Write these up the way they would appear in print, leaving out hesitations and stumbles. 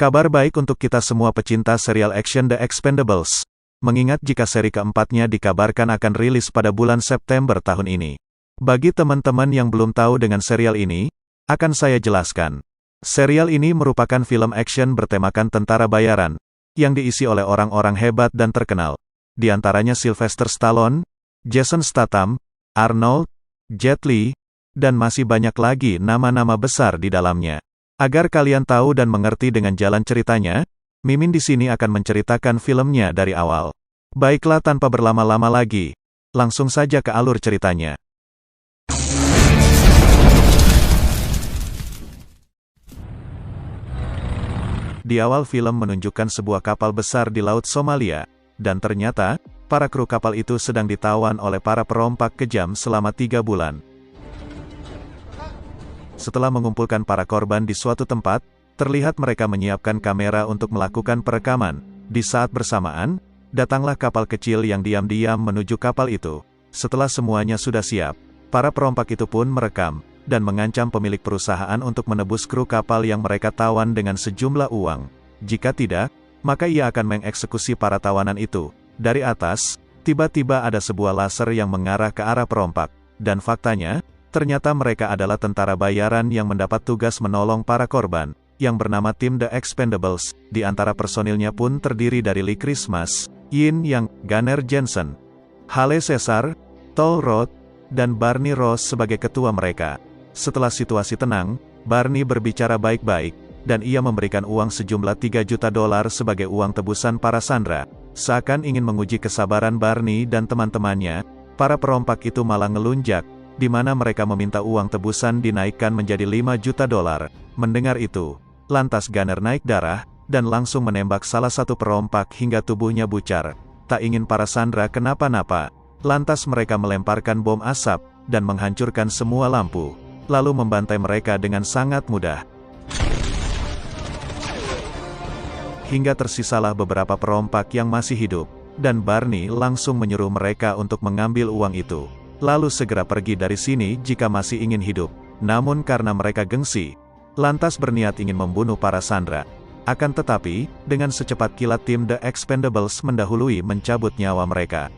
Kabar baik untuk kita semua pecinta serial action The Expendables. Mengingat jika seri keempatnya dikabarkan akan rilis pada bulan September tahun ini. Bagi teman-teman yang belum tahu dengan serial ini, akan saya jelaskan. Serial ini merupakan film action bertemakan tentara bayaran, yang diisi oleh orang-orang hebat dan terkenal. Di antaranya Sylvester Stallone, Jason Statham, Arnold, Jet Li, dan masih banyak lagi nama-nama besar di dalamnya. Agar kalian tahu dan mengerti dengan jalan ceritanya, Mimin di sini akan menceritakan filmnya dari awal. Baiklah, tanpa berlama-lama lagi, langsung saja ke alur ceritanya. Di awal film menunjukkan sebuah kapal besar di Laut Somalia, dan ternyata, para kru kapal itu sedang ditawan oleh para perompak kejam selama 3 bulan. Setelah mengumpulkan para korban di suatu tempat, terlihat mereka menyiapkan kamera untuk melakukan perekaman. Di saat bersamaan, datanglah kapal kecil yang diam-diam menuju kapal itu. Setelah semuanya sudah siap, para perompak itu pun merekam, dan mengancam pemilik perusahaan untuk menebus kru kapal yang mereka tawan dengan sejumlah uang. Jika tidak, maka ia akan mengeksekusi para tawanan itu. Dari atas, tiba-tiba ada sebuah laser yang mengarah ke arah perompak. Dan faktanya, ternyata mereka adalah tentara bayaran yang mendapat tugas menolong para korban, yang bernama tim The Expendables. Di antara personilnya pun terdiri dari Lee Christmas, Yin Yang, Gunnar Jensen, Hale Caesar, Toll Roth, dan Barney Ross sebagai ketua mereka. Setelah situasi tenang, Barney berbicara baik-baik, dan ia memberikan uang sejumlah $3 juta sebagai uang tebusan para sandera. Seakan ingin menguji kesabaran Barney dan teman-temannya, para perompak itu malah ngelunjak, di mana mereka meminta uang tebusan dinaikkan menjadi $5 juta. Mendengar itu, lantas Gunnar naik darah, dan langsung menembak salah satu perompak hingga tubuhnya bucar. Tak ingin para sandera kenapa-napa, lantas mereka melemparkan bom asap, dan menghancurkan semua lampu, lalu membantai mereka dengan sangat mudah. Hingga tersisalah beberapa perompak yang masih hidup, dan Barney langsung menyuruh mereka untuk mengambil uang itu. Lalu segera pergi dari sini jika masih ingin hidup. Namun karena mereka gengsi, lantas berniat ingin membunuh para sandera. Akan tetapi, dengan secepat kilat tim The Expendables mendahului mencabut nyawa mereka.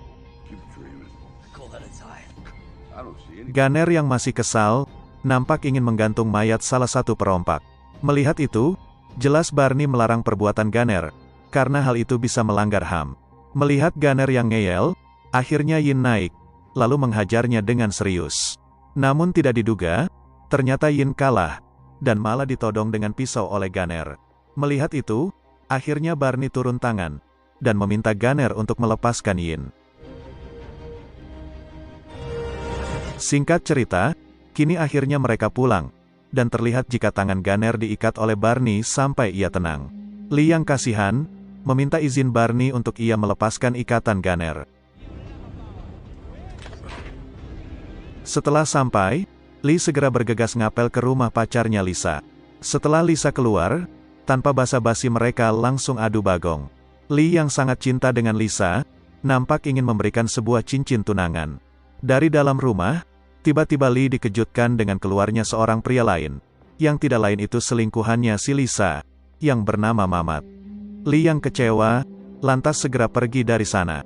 Gunnar yang masih kesal, nampak ingin menggantung mayat salah satu perompak. Melihat itu, jelas Barney melarang perbuatan Gunnar, karena hal itu bisa melanggar HAM. Melihat Gunnar yang ngeyel, akhirnya Yin naik, lalu menghajarnya dengan serius. Namun tidak diduga, ternyata Yin kalah, dan malah ditodong dengan pisau oleh Gunnar. Melihat itu, akhirnya Barney turun tangan, dan meminta Gunnar untuk melepaskan Yin. Singkat cerita, kini akhirnya mereka pulang, dan terlihat jika tangan Gunnar diikat oleh Barney sampai ia tenang. Lee yang kasihan, meminta izin Barney untuk ia melepaskan ikatan Gunnar. Setelah sampai, Lee segera bergegas ngapel ke rumah pacarnya Lisa. Setelah Lisa keluar, tanpa basa-basi mereka langsung adu bagong. Lee yang sangat cinta dengan Lisa, nampak ingin memberikan sebuah cincin tunangan. Dari dalam rumah, tiba-tiba Lee dikejutkan dengan keluarnya seorang pria lain, yang tidak lain itu selingkuhannya si Lisa, yang bernama Mamat. Lee yang kecewa, lantas segera pergi dari sana.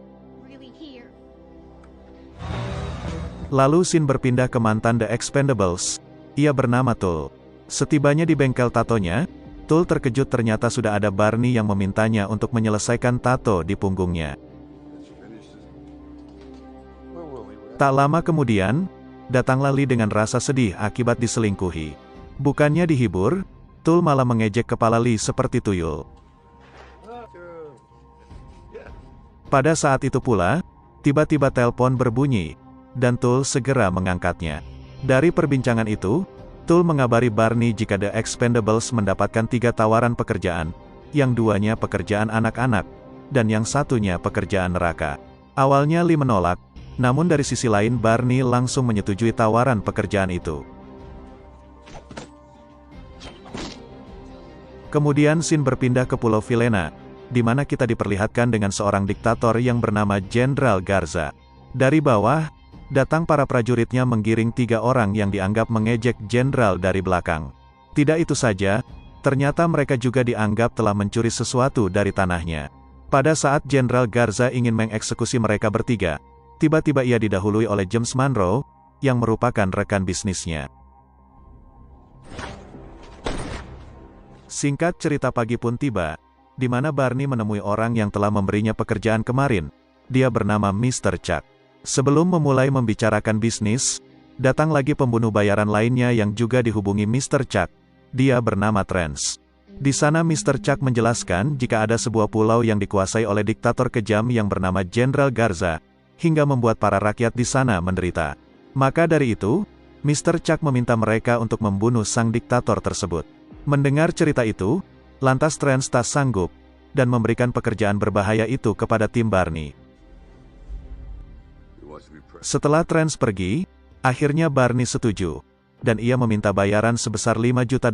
Lalu scene berpindah ke mantan The Expendables, ia bernama Tool. Setibanya di bengkel tatonya, Tool terkejut ternyata sudah ada Barney yang memintanya untuk menyelesaikan tato di punggungnya. Tak lama kemudian, datanglah Lee dengan rasa sedih akibat diselingkuhi. Bukannya dihibur, Tool malah mengejek kepala Lee seperti tuyul. Pada saat itu pula, tiba-tiba telepon berbunyi, dan Tool segera mengangkatnya. Dari perbincangan itu, Tool mengabari Barney jika The Expendables mendapatkan 3 tawaran pekerjaan, yang 2-nya pekerjaan anak-anak, dan yang 1-nya pekerjaan neraka. Awalnya Lee menolak, namun dari sisi lain Barney langsung menyetujui tawaran pekerjaan itu. Kemudian scene berpindah ke Pulau Villena, di mana kita diperlihatkan dengan seorang diktator yang bernama Jenderal Garza. Dari bawah, datang para prajuritnya menggiring 3 orang yang dianggap mengejek jenderal dari belakang. Tidak itu saja, Ternyata mereka juga dianggap telah mencuri sesuatu dari tanahnya. Pada saat Jenderal Garza ingin mengeksekusi mereka bertiga, tiba-tiba ia didahului oleh James Monroe, yang merupakan rekan bisnisnya. Singkat cerita, pagi pun tiba, di mana Barney menemui orang yang telah memberinya pekerjaan kemarin. Dia bernama Mr. Chuck. Sebelum memulai membicarakan bisnis, datang lagi pembunuh bayaran lainnya yang juga dihubungi Mr. Chuck. Dia bernama Trance. Di sana Mr. Chuck menjelaskan jika ada sebuah pulau yang dikuasai oleh diktator kejam yang bernama Jenderal Garza, hingga membuat para rakyat di sana menderita. Maka dari itu, Mr. Chuck meminta mereka untuk membunuh sang diktator tersebut. Mendengar cerita itu, lantas Trance tak sanggup, dan memberikan pekerjaan berbahaya itu kepada tim Barney. Setelah Trance pergi, akhirnya Barney setuju, dan ia meminta bayaran sebesar $5 juta,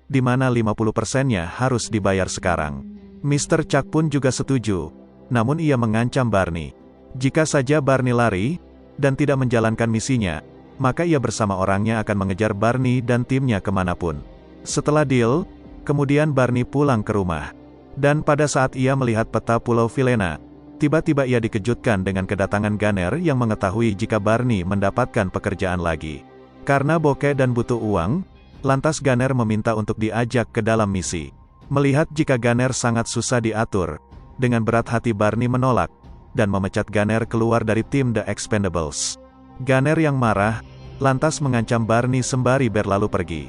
di mana 50%-nya harus dibayar sekarang. Mr. Chuck pun juga setuju, namun ia mengancam Barney. Jika saja Barney lari, dan tidak menjalankan misinya, maka ia bersama orangnya akan mengejar Barney dan timnya kemanapun. Setelah deal, kemudian Barney pulang ke rumah. Dan pada saat ia melihat peta Pulau Vilhena, tiba-tiba ia dikejutkan dengan kedatangan Gunner yang mengetahui jika Barney mendapatkan pekerjaan lagi. Karena bokeh dan butuh uang, lantas Gunner meminta untuk diajak ke dalam misi. Melihat jika Gunner sangat susah diatur, dengan berat hati Barney menolak, dan memecat Gunner keluar dari tim The Expendables. Gunner yang marah, lantas mengancam Barney sembari berlalu pergi.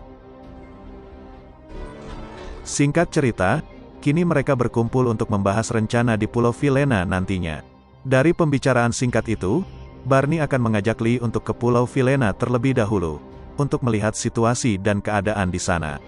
Singkat cerita, kini mereka berkumpul untuk membahas rencana di Pulau Vilhena nantinya. Dari pembicaraan singkat itu, Barney akan mengajak Lee untuk ke Pulau Vilhena terlebih dahulu, untuk melihat situasi dan keadaan di sana.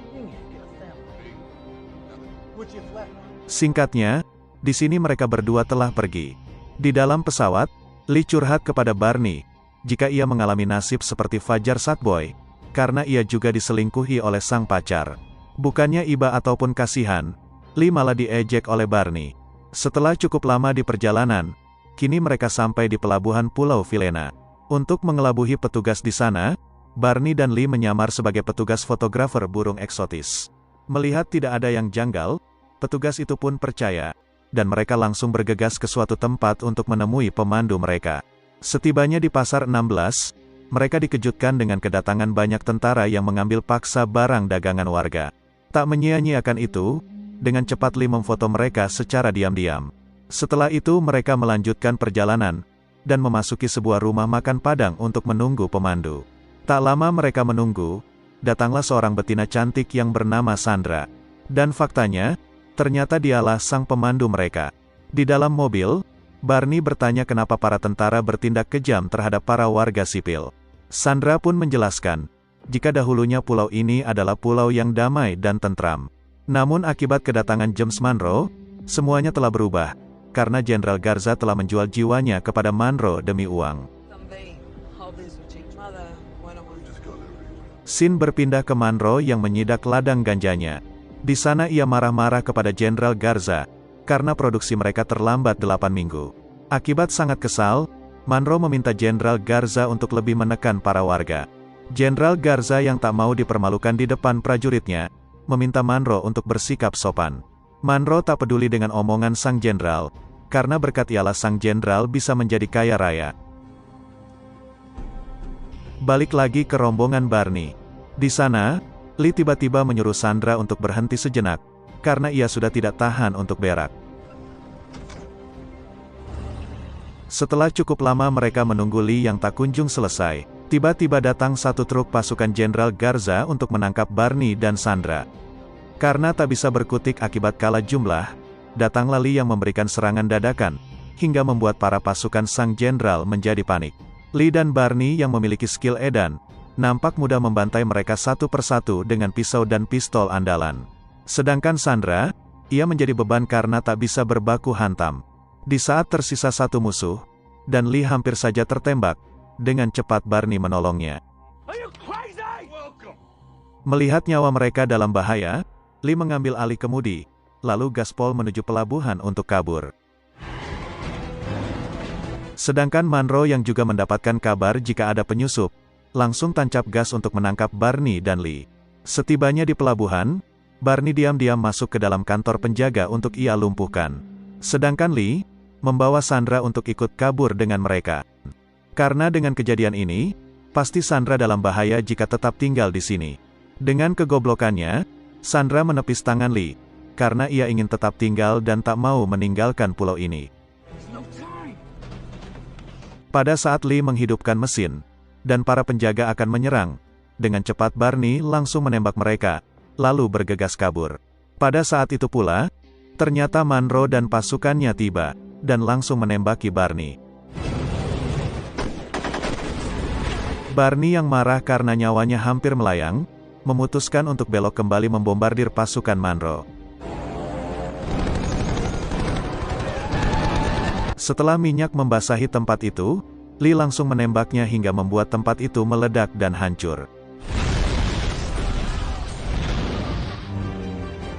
Singkatnya, di sini mereka berdua telah pergi. Di dalam pesawat, Lee curhat kepada Barney, jika ia mengalami nasib seperti Fajar Sackboy, karena ia juga diselingkuhi oleh sang pacar. Bukannya iba ataupun kasihan, Lee malah diejek oleh Barney. Setelah cukup lama di perjalanan, kini mereka sampai di pelabuhan Pulau Vilhena. Untuk mengelabuhi petugas di sana, Barney dan Lee menyamar sebagai petugas fotografer burung eksotis. Melihat tidak ada yang janggal, petugas itu pun percaya, dan mereka langsung bergegas ke suatu tempat untuk menemui pemandu mereka. Setibanya di Pasar 16, mereka dikejutkan dengan kedatangan banyak tentara yang mengambil paksa barang dagangan warga. Tak menyia-nyiakan itu, dengan cepat Lee memfoto mereka secara diam-diam. Setelah itu mereka melanjutkan perjalanan, dan memasuki sebuah rumah makan Padang untuk menunggu pemandu. Tak lama mereka menunggu, datanglah seorang betina cantik yang bernama Sandra. Dan faktanya, ternyata dialah sang pemandu mereka. Di dalam mobil, Barney bertanya kenapa para tentara bertindak kejam terhadap para warga sipil. Sandra pun menjelaskan, jika dahulunya pulau ini adalah pulau yang damai dan tentram. Namun akibat kedatangan James Monroe, semuanya telah berubah, karena Jenderal Garza telah menjual jiwanya kepada Monroe demi uang. Scene berpindah ke Monroe yang menyidak ladang ganjanya. Di sana ia marah-marah kepada Jenderal Garza, karena produksi mereka terlambat 8 minggu. Akibat sangat kesal, Monroe meminta Jenderal Garza untuk lebih menekan para warga. Jenderal Garza yang tak mau dipermalukan di depan prajuritnya, meminta Monroe untuk bersikap sopan. Monroe tak peduli dengan omongan sang jenderal, karena berkat ialah sang jenderal bisa menjadi kaya raya. Balik lagi ke rombongan Barney. Di sana, Lee tiba-tiba menyuruh Sandra untuk berhenti sejenak, karena ia sudah tidak tahan untuk berak. Setelah cukup lama mereka menunggu Lee yang tak kunjung selesai, tiba-tiba datang satu truk pasukan Jenderal Garza untuk menangkap Barney dan Sandra. Karena tak bisa berkutik akibat kalah jumlah, datanglah Lee yang memberikan serangan dadakan, hingga membuat para pasukan sang jenderal menjadi panik. Lee dan Barney yang memiliki skill edan, nampak mudah membantai mereka satu persatu dengan pisau dan pistol andalan. Sedangkan Sandra, ia menjadi beban karena tak bisa berbaku hantam. Di saat tersisa satu musuh, dan Lee hampir saja tertembak, dengan cepat Barney menolongnya. Melihat nyawa mereka dalam bahaya, Lee mengambil alih kemudi, lalu gaspol menuju pelabuhan untuk kabur. Sedangkan Monroe yang juga mendapatkan kabar jika ada penyusup, langsung tancap gas untuk menangkap Barney dan Lee. Setibanya di pelabuhan, Barney diam-diam masuk ke dalam kantor penjaga untuk ia lumpuhkan. Sedangkan Lee membawa Sandra untuk ikut kabur dengan mereka. Karena dengan kejadian ini, pasti Sandra dalam bahaya jika tetap tinggal di sini. Dengan kegoblokannya, Sandra menepis tangan Lee, karena ia ingin tetap tinggal dan tak mau meninggalkan pulau ini. Pada saat Lee menghidupkan mesin, dan para penjaga akan menyerang, dengan cepat Barney langsung menembak mereka, lalu bergegas kabur. Pada saat itu pula, ternyata Monroe dan pasukannya tiba, dan langsung menembaki Barney. Barney yang marah karena nyawanya hampir melayang, memutuskan untuk belok kembali membombardir pasukan Monroe. Setelah minyak membasahi tempat itu, Lee langsung menembaknya hingga membuat tempat itu meledak dan hancur.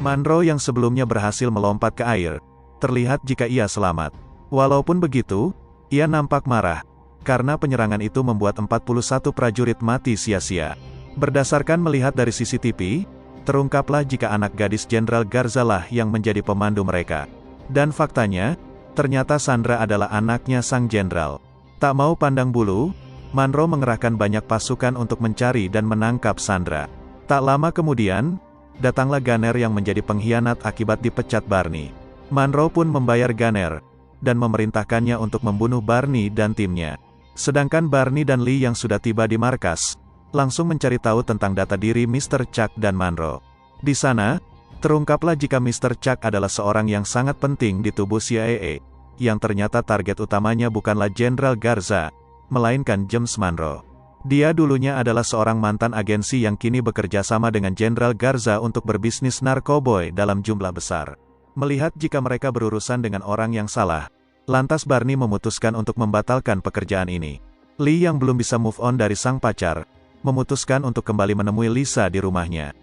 Monroe yang sebelumnya berhasil melompat ke air, terlihat jika ia selamat. Walaupun begitu, ia nampak marah, karena penyerangan itu membuat 41 prajurit mati sia-sia. Berdasarkan melihat dari CCTV, terungkaplah jika anak gadis Jenderal Garza lah yang menjadi pemandu mereka. Dan faktanya, ternyata Sandra adalah anaknya sang jenderal. Tak mau pandang bulu, Monroe mengerahkan banyak pasukan untuk mencari dan menangkap Sandra. Tak lama kemudian, datanglah Gunner yang menjadi pengkhianat akibat dipecat Barney. Monroe pun membayar Gunner, dan memerintahkannya untuk membunuh Barney dan timnya. Sedangkan Barney dan Lee yang sudah tiba di markas, langsung mencari tahu tentang data diri Mr. Chuck dan Monroe. Di sana, terungkaplah jika Mr. Chuck adalah seorang yang sangat penting di tubuh CIA, yang ternyata target utamanya bukanlah Jenderal Garza, melainkan James Monroe. Dia dulunya adalah seorang mantan agensi yang kini bekerja sama dengan Jenderal Garza untuk berbisnis narkoboy dalam jumlah besar. Melihat jika mereka berurusan dengan orang yang salah, lantas Barney memutuskan untuk membatalkan pekerjaan ini. Lee yang belum bisa move on dari sang pacar, memutuskan untuk kembali menemui Lisa di rumahnya.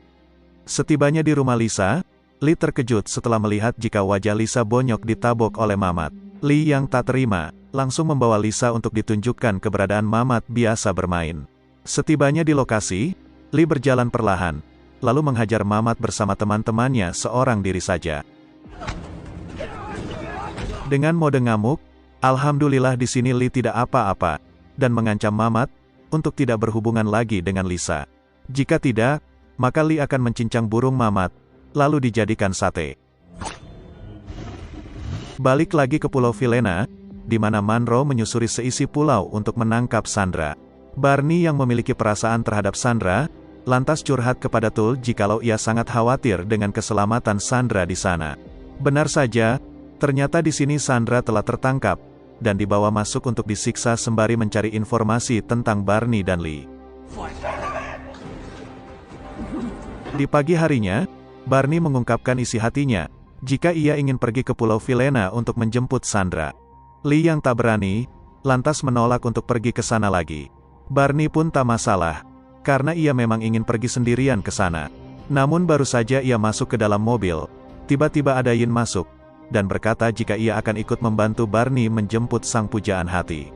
Setibanya di rumah Lisa, Lee terkejut setelah melihat jika wajah Lisa bonyok ditabok oleh Mamat. Lee yang tak terima, langsung membawa Lisa untuk ditunjukkan keberadaan Mamat biasa bermain. Setibanya di lokasi, Lee berjalan perlahan, lalu menghajar Mamat bersama teman-temannya seorang diri saja. Dengan mode ngamuk, alhamdulillah di sini Lee tidak apa-apa, dan mengancam Mamat untuk tidak berhubungan lagi dengan Lisa. Jika tidak, maka Lee akan mencincang burung Mamat, lalu dijadikan sate. Balik lagi ke Pulau Vilena, di mana Monroe menyusuri seisi pulau untuk menangkap Sandra. Barney yang memiliki perasaan terhadap Sandra, lantas curhat kepada Tull jikalau ia sangat khawatir dengan keselamatan Sandra di sana. Benar saja, ternyata di sini Sandra telah tertangkap, dan dibawa masuk untuk disiksa sembari mencari informasi tentang Barney dan Lee. Di pagi harinya, Barney mengungkapkan isi hatinya, jika ia ingin pergi ke Pulau Vilena untuk menjemput Sandra. Lee yang tak berani, lantas menolak untuk pergi ke sana lagi. Barney pun tak masalah, karena ia memang ingin pergi sendirian ke sana. Namun baru saja ia masuk ke dalam mobil, tiba-tiba ada Yin masuk, dan berkata jika ia akan ikut membantu Barney menjemput sang pujaan hati.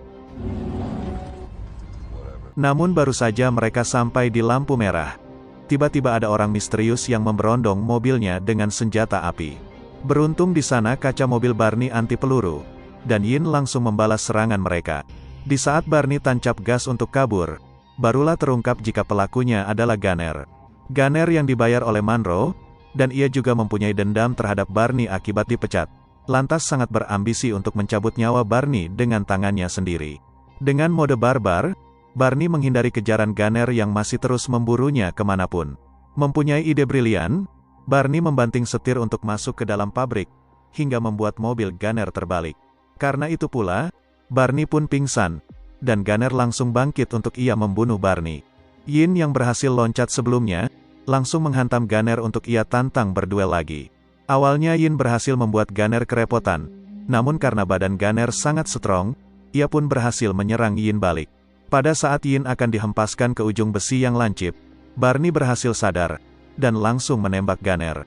Namun baru saja mereka sampai di lampu merah, tiba-tiba ada orang misterius yang memberondong mobilnya dengan senjata api. Beruntung di sana kaca mobil Barney anti peluru, dan Yin langsung membalas serangan mereka. Di saat Barney tancap gas untuk kabur, barulah terungkap jika pelakunya adalah Gunner. Gunner yang dibayar oleh Monroe, dan ia juga mempunyai dendam terhadap Barney akibat dipecat. Lantas sangat berambisi untuk mencabut nyawa Barney dengan tangannya sendiri. Dengan mode barbar, Barney menghindari kejaran Gunner yang masih terus memburunya kemanapun. Mempunyai ide brilian, Barney membanting setir untuk masuk ke dalam pabrik, hingga membuat mobil Gunner terbalik. Karena itu pula, Barney pun pingsan, dan Gunner langsung bangkit untuk ia membunuh Barney. Yin yang berhasil loncat sebelumnya, langsung menghantam Gunner untuk ia tantang berduel lagi. Awalnya Yin berhasil membuat Gunner kerepotan, namun karena badan Gunner sangat strong, ia pun berhasil menyerang Yin balik. Pada saat Yin akan dihempaskan ke ujung besi yang lancip, Barney berhasil sadar, dan langsung menembak Gunner.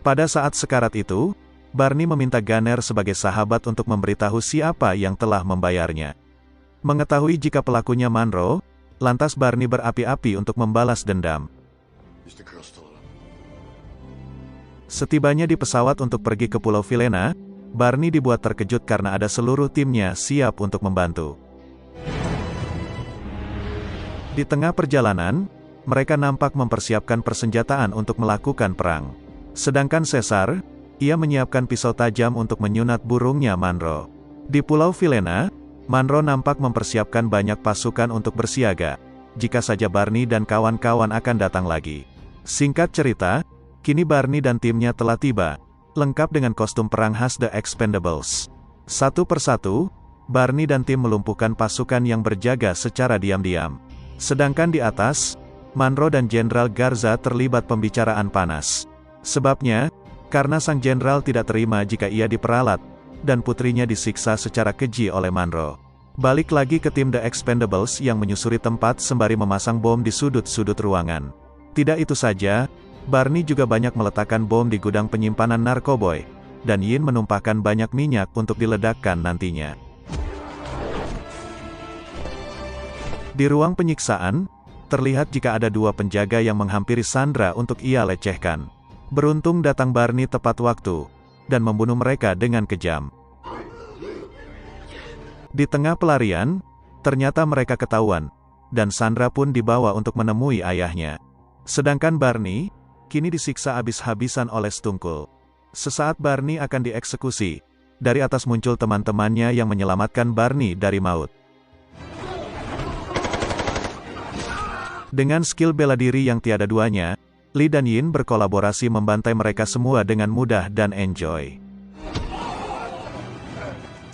Pada saat sekarat itu, Barney meminta Gunner sebagai sahabat untuk memberitahu siapa yang telah membayarnya. Mengetahui jika pelakunya Monroe, Lantas Barney berapi-api untuk membalas dendam. Setibanya di pesawat untuk pergi ke Pulau Vilena, Barney dibuat terkejut karena ada seluruh timnya siap untuk membantu. Di tengah perjalanan, mereka nampak mempersiapkan persenjataan untuk melakukan perang. Sedangkan Caesar, ia menyiapkan pisau tajam untuk menyunat burungnya Monroe. Di Pulau Vilena, Monroe nampak mempersiapkan banyak pasukan untuk bersiaga, jika saja Barney dan kawan-kawan akan datang lagi. Singkat cerita, kini Barney dan timnya telah tiba, lengkap dengan kostum perang khas The Expendables. Satu persatu, Barney dan tim melumpuhkan pasukan yang berjaga secara diam-diam. Sedangkan di atas, Monroe dan Jenderal Garza terlibat pembicaraan panas. Sebabnya, karena sang jenderal tidak terima jika ia diperalat, dan putrinya disiksa secara keji oleh Monroe. Balik lagi ke tim The Expendables yang menyusuri tempat sembari memasang bom di sudut-sudut ruangan. Tidak itu saja, Barney juga banyak meletakkan bom di gudang penyimpanan narkoboy, dan Yin menumpahkan banyak minyak untuk diledakkan nantinya. Di ruang penyiksaan, terlihat jika ada dua penjaga yang menghampiri Sandra untuk ia lecehkan. Beruntung datang Barney tepat waktu, dan membunuh mereka dengan kejam. Di tengah pelarian, ternyata mereka ketahuan, dan Sandra pun dibawa untuk menemui ayahnya. Sedangkan Barney, kini disiksa habis-habisan oleh Stungkul. Sesaat Barney akan dieksekusi, dari atas muncul teman-temannya yang menyelamatkan Barney dari maut. Dengan skill bela diri yang tiada duanya, Lee dan Yin berkolaborasi membantai mereka semua dengan mudah dan enjoy.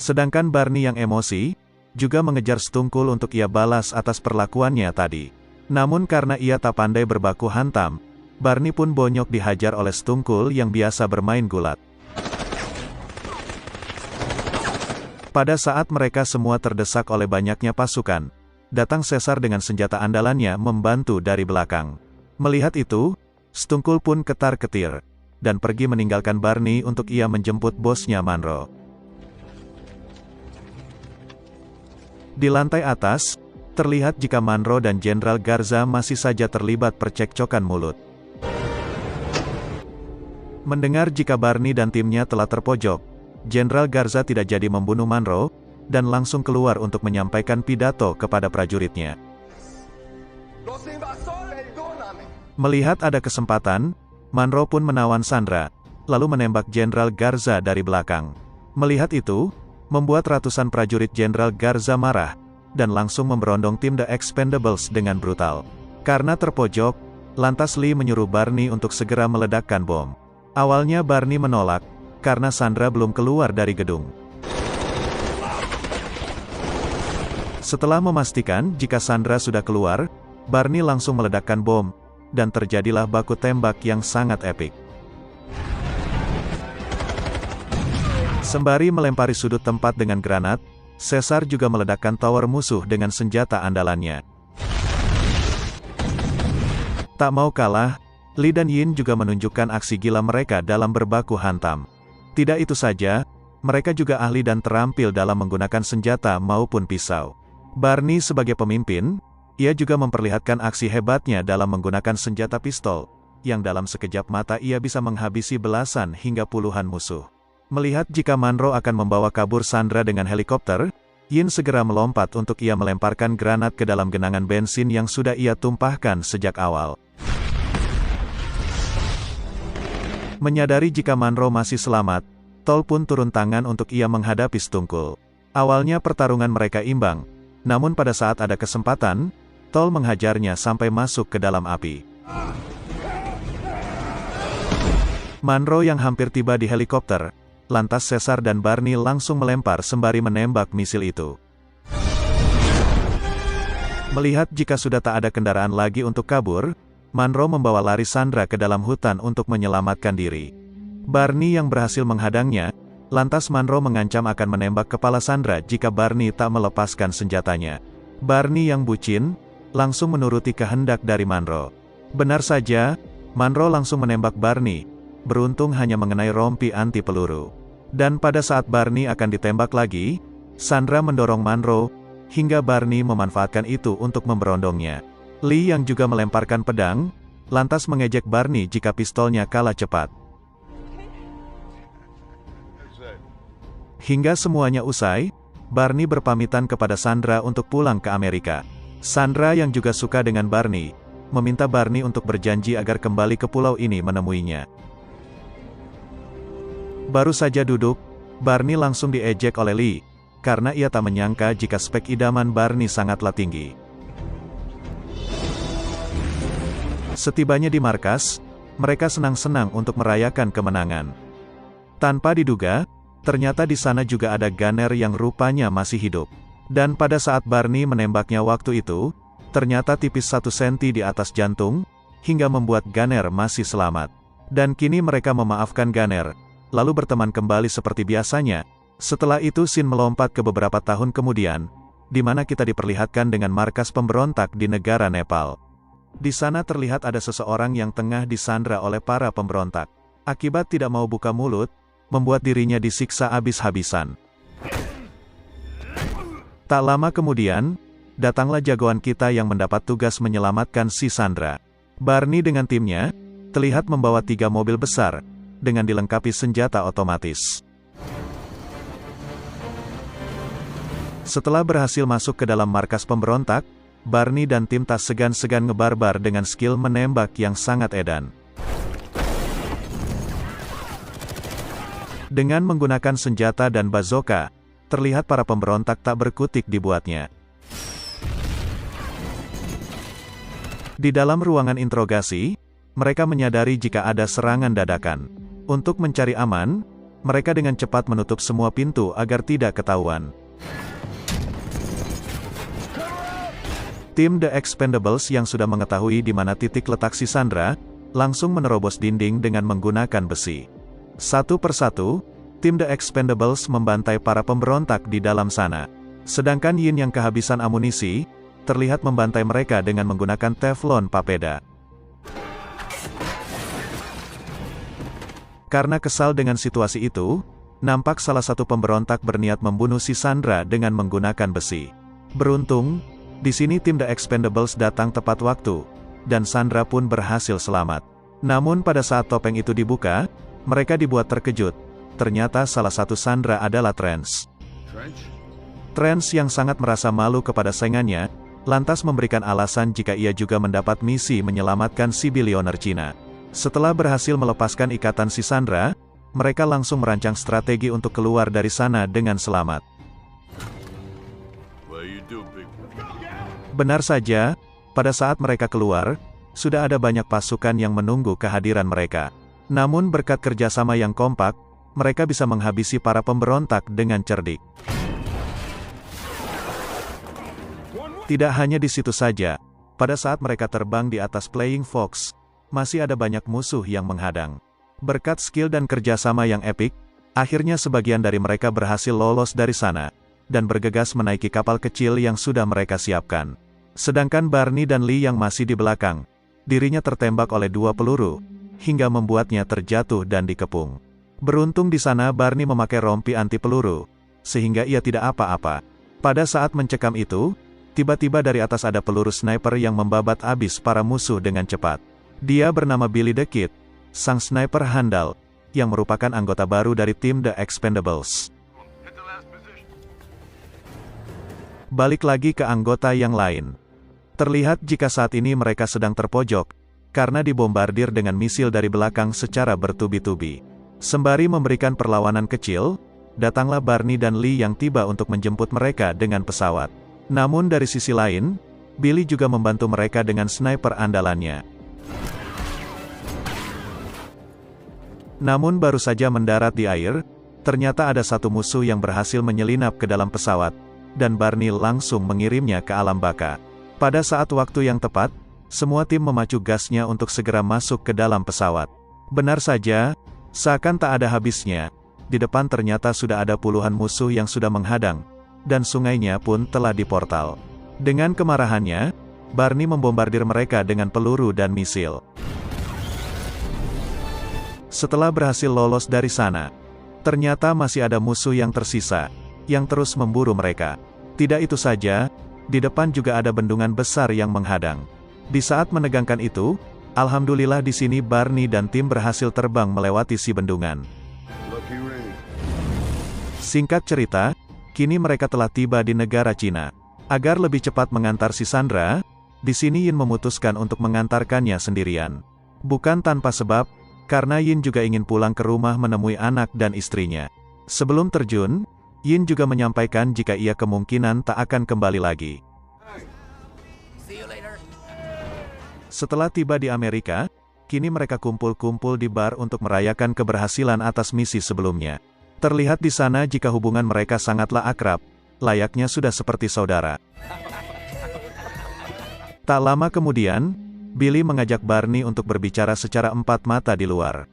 Sedangkan Barney yang emosi, juga mengejar Stungkul untuk ia balas atas perlakuannya tadi. Namun karena ia tak pandai berbaku hantam, Barney pun bonyok dihajar oleh Stungkul yang biasa bermain gulat. Pada saat mereka semua terdesak oleh banyaknya pasukan, datang Caesar dengan senjata andalannya membantu dari belakang. Melihat itu, Stungkul pun ketar-ketir, dan pergi meninggalkan Barney untuk ia menjemput bosnya Monroe. Di lantai atas, terlihat jika Monroe dan Jenderal Garza masih saja terlibat percekcokan mulut. Mendengar jika Barney dan timnya telah terpojok, Jenderal Garza tidak jadi membunuh Monroe, dan langsung keluar untuk menyampaikan pidato kepada prajuritnya. Melihat ada kesempatan, Monroe pun menawan Sandra, lalu menembak Jenderal Garza dari belakang. Melihat itu, membuat ratusan prajurit Jenderal Garza marah, dan langsung memberondong tim The Expendables dengan brutal. Karena terpojok, lantas Lee menyuruh Barney untuk segera meledakkan bom. Awalnya Barney menolak, karena Sandra belum keluar dari gedung. Setelah memastikan jika Sandra sudah keluar, Barney langsung meledakkan bom, dan terjadilah baku tembak yang sangat epik. Sembari melempari sudut tempat dengan granat, Caesar juga meledakkan tower musuh dengan senjata andalannya. Tak mau kalah, Lee dan Yin juga menunjukkan aksi gila mereka dalam berbaku hantam. Tidak itu saja, mereka juga ahli dan terampil dalam menggunakan senjata maupun pisau. Barney sebagai pemimpin, ia juga memperlihatkan aksi hebatnya dalam menggunakan senjata pistol, yang dalam sekejap mata ia bisa menghabisi belasan hingga puluhan musuh. Melihat jika Monroe akan membawa kabur Sandra dengan helikopter, Yin segera melompat untuk ia melemparkan granat ke dalam genangan bensin yang sudah ia tumpahkan sejak awal. Menyadari jika Monroe masih selamat, Tol pun turun tangan untuk ia menghadapi Stungkul. Awalnya pertarungan mereka imbang, namun pada saat ada kesempatan, Tol menghajarnya sampai masuk ke dalam api. Monroe yang hampir tiba di helikopter, lantas Caesar dan Barney langsung melempar sembari menembak misil itu. Melihat jika sudah tak ada kendaraan lagi untuk kabur, Monroe membawa lari Sandra ke dalam hutan untuk menyelamatkan diri. Barney yang berhasil menghadangnya, lantas Monroe mengancam akan menembak kepala Sandra jika Barney tak melepaskan senjatanya. Barney yang bucin, langsung menuruti kehendak dari Monroe. Benar saja, Monroe langsung menembak Barney, beruntung hanya mengenai rompi anti peluru. Dan pada saat Barney akan ditembak lagi, Sandra mendorong Monroe, hingga Barney memanfaatkan itu untuk memberondongnya. Lee yang juga melemparkan pedang, lantas mengejek Barney jika pistolnya kalah cepat. Hingga semuanya usai, Barney berpamitan kepada Sandra untuk pulang ke Amerika. Sandra yang juga suka dengan Barney, meminta Barney untuk berjanji agar kembali ke pulau ini menemuinya. Baru saja duduk, Barney langsung diejek oleh Lee, karena ia tak menyangka jika spek idaman Barney sangatlah tinggi. Setibanya di markas, mereka senang-senang untuk merayakan kemenangan. Tanpa diduga, ternyata di sana juga ada gunner yang rupanya masih hidup. Dan pada saat Barney menembaknya waktu itu, ternyata tipis 1 senti di atas jantung, hingga membuat gunner masih selamat. Dan kini mereka memaafkan gunner, lalu berteman kembali seperti biasanya. Setelah itu scene melompat ke beberapa tahun kemudian, di mana kita diperlihatkan dengan markas pemberontak di negara Nepal. Di sana terlihat ada seseorang yang tengah disandra oleh para pemberontak. Akibat tidak mau buka mulut, membuat dirinya disiksa habis-habisan. Tak lama kemudian, datanglah jagoan kita yang mendapat tugas menyelamatkan si Sandra. Barney dengan timnya, terlihat membawa 3 mobil besar, dengan dilengkapi senjata otomatis. Setelah berhasil masuk ke dalam markas pemberontak, Barney dan tim tak segan-segan ngebarbar dengan skill menembak yang sangat edan. Dengan menggunakan senjata dan bazooka, terlihat para pemberontak tak berkutik dibuatnya. Di dalam ruangan interogasi, mereka menyadari jika ada serangan dadakan. Untuk mencari aman, mereka dengan cepat menutup semua pintu agar tidak ketahuan. Tim The Expendables yang sudah mengetahui di mana titik letak si Sandra, langsung menerobos dinding dengan menggunakan besi. Satu persatu, tim The Expendables membantai para pemberontak di dalam sana. Sedangkan Yin yang kehabisan amunisi, terlihat membantai mereka dengan menggunakan Teflon papeda. Karena kesal dengan situasi itu, nampak salah satu pemberontak berniat membunuh si Sandra dengan menggunakan besi. Beruntung, di sini tim The Expendables datang tepat waktu, dan Sandra pun berhasil selamat. Namun pada saat topeng itu dibuka, mereka dibuat terkejut. Ternyata salah satu Sandra adalah Trance. Trance yang sangat merasa malu kepada saingannya, lantas memberikan alasan jika ia juga mendapat misi menyelamatkan si bilioner Cina. Setelah berhasil melepaskan ikatan si Sandra, mereka langsung merancang strategi untuk keluar dari sana dengan selamat. Benar saja, pada saat mereka keluar, sudah ada banyak pasukan yang menunggu kehadiran mereka. Namun berkat kerjasama yang kompak, mereka bisa menghabisi para pemberontak dengan cerdik. Tidak hanya di situ saja, pada saat mereka terbang di atas Flying Fox, masih ada banyak musuh yang menghadang. Berkat skill dan kerjasama yang epik, akhirnya sebagian dari mereka berhasil lolos dari sana, dan bergegas menaiki kapal kecil yang sudah mereka siapkan. Sedangkan Barney dan Lee yang masih di belakang, dirinya tertembak oleh 2 peluru, hingga membuatnya terjatuh dan dikepung. Beruntung di sana Barney memakai rompi anti peluru, sehingga ia tidak apa-apa. Pada saat mencekam itu, tiba-tiba dari atas ada peluru sniper yang membabat habis para musuh dengan cepat. Dia bernama Billy the Kid, sang sniper handal, yang merupakan anggota baru dari tim The Expendables. Balik lagi ke anggota yang lain. Terlihat jika saat ini mereka sedang terpojok, karena dibombardir dengan misil dari belakang secara bertubi-tubi. Sembari memberikan perlawanan kecil, datanglah Barney dan Lee yang tiba untuk menjemput mereka dengan pesawat. Namun dari sisi lain, Billy juga membantu mereka dengan sniper andalannya. Namun baru saja mendarat di air, ternyata ada satu musuh yang berhasil menyelinap ke dalam pesawat, dan Barney langsung mengirimnya ke alam baka. Pada saat waktu yang tepat, semua tim memacu gasnya untuk segera masuk ke dalam pesawat. Benar saja, seakan tak ada habisnya, di depan ternyata sudah ada puluhan musuh yang sudah menghadang, dan sungainya pun telah diportal. Dengan kemarahannya, Barney membombardir mereka dengan peluru dan misil. Setelah berhasil lolos dari sana, ternyata masih ada musuh yang tersisa, yang terus memburu mereka. Tidak itu saja, di depan juga ada bendungan besar yang menghadang. Di saat menegangkan itu, alhamdulillah di sini Barney dan tim berhasil terbang melewati si bendungan. Singkat cerita, kini mereka telah tiba di negara Cina. Agar lebih cepat mengantar si Sandra, di sini Yin memutuskan untuk mengantarkannya sendirian. Bukan tanpa sebab, karena Yin juga ingin pulang ke rumah menemui anak dan istrinya. Sebelum terjun, Yin juga menyampaikan jika ia kemungkinan tak akan kembali lagi. Setelah tiba di Amerika, kini mereka kumpul-kumpul di bar untuk merayakan keberhasilan atas misi sebelumnya. Terlihat di sana jika hubungan mereka sangatlah akrab, layaknya sudah seperti saudara. Tak lama kemudian, Billy mengajak Barney untuk berbicara secara empat mata di luar.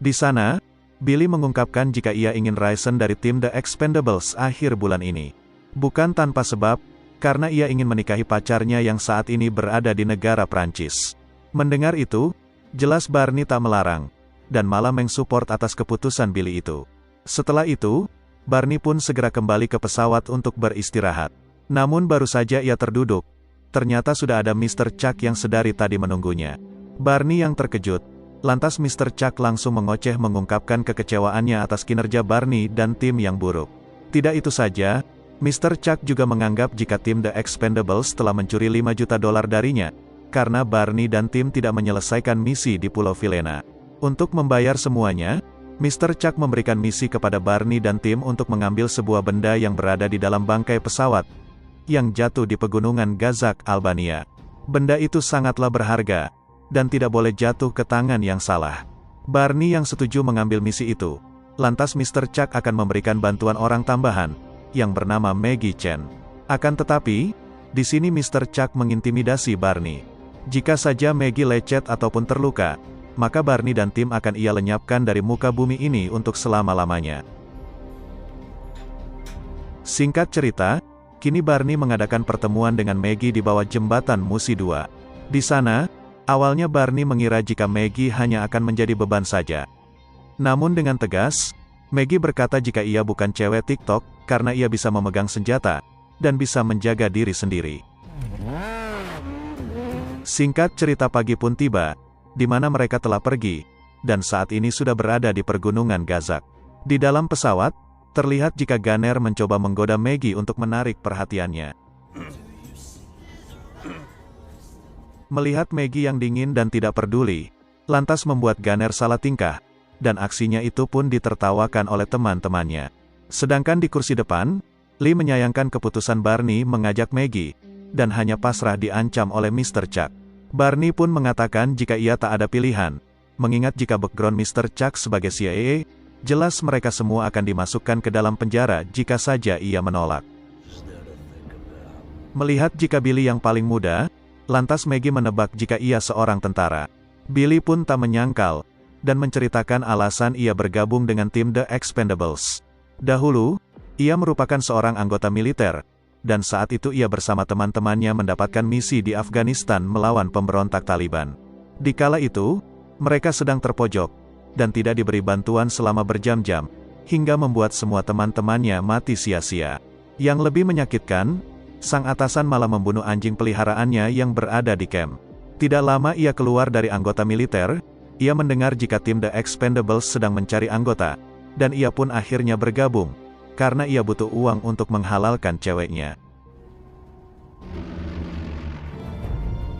Di sana, Billy mengungkapkan jika ia ingin resign dari tim The Expendables akhir bulan ini. Bukan tanpa sebab, karena ia ingin menikahi pacarnya yang saat ini berada di negara Prancis. Mendengar itu, jelas Barney tak melarang, dan malah mensupport atas keputusan Billy itu. Setelah itu, Barney pun segera kembali ke pesawat untuk beristirahat. Namun baru saja ia terduduk, ternyata sudah ada Mr. Chuck yang sedari tadi menunggunya. Barney yang terkejut, lantas Mr. Chuck langsung mengoceh mengungkapkan kekecewaannya atas kinerja Barney dan tim yang buruk. Tidak itu saja, Mr. Chuck juga menganggap jika tim The Expendables telah mencuri $5 juta darinya, karena Barney dan tim tidak menyelesaikan misi di Pulau Vilena. Untuk membayar semuanya, Mr. Chuck memberikan misi kepada Barney dan tim untuk mengambil sebuah benda yang berada di dalam bangkai pesawat, yang jatuh di pegunungan Gazak, Albania. Benda itu sangatlah berharga, dan tidak boleh jatuh ke tangan yang salah. Barney yang setuju mengambil misi itu. Lantas Mr. Chuck akan memberikan bantuan orang tambahan, yang bernama Maggie Chen. Akan tetapi, di sini Mr. Chuck mengintimidasi Barney. Jika saja Maggie lecet ataupun terluka, maka Barney dan tim akan ia lenyapkan dari muka bumi ini untuk selama-lamanya. Singkat cerita, kini Barney mengadakan pertemuan dengan Maggie di bawah jembatan Musi 2. Di sana, awalnya Barney mengira jika Maggie hanya akan menjadi beban saja. Namun dengan tegas, Maggie berkata jika ia bukan cewek TikTok, karena ia bisa memegang senjata, dan bisa menjaga diri sendiri. Singkat cerita pagi pun tiba, di mana mereka telah pergi, dan saat ini sudah berada di pergunungan Gazak. Di dalam pesawat, terlihat jika Gunner mencoba menggoda Maggie untuk menarik perhatiannya. Melihat Maggie yang dingin dan tidak peduli, lantas membuat Gunner salah tingkah, dan aksinya itu pun ditertawakan oleh teman-temannya. Sedangkan di kursi depan, Lee menyayangkan keputusan Barney mengajak Maggie, dan hanya pasrah diancam oleh Mr. Chuck. Barney pun mengatakan jika ia tak ada pilihan, mengingat jika background Mr. Chuck sebagai CIA, jelas mereka semua akan dimasukkan ke dalam penjara jika saja ia menolak. Melihat jika Billy yang paling muda, lantas Maggie menebak jika ia seorang tentara. Billy pun tak menyangkal, dan menceritakan alasan ia bergabung dengan tim The Expendables. Dahulu, ia merupakan seorang anggota militer, dan saat itu ia bersama teman-temannya mendapatkan misi di Afghanistan melawan pemberontak Taliban. Di kala itu, mereka sedang terpojok, dan tidak diberi bantuan selama berjam-jam, hingga membuat semua teman-temannya mati sia-sia. Yang lebih menyakitkan, sang atasan malah membunuh anjing peliharaannya yang berada di camp. Tidak lama ia keluar dari anggota militer, ia mendengar jika tim The Expendables sedang mencari anggota, dan ia pun akhirnya bergabung, karena ia butuh uang untuk menghalalkan ceweknya.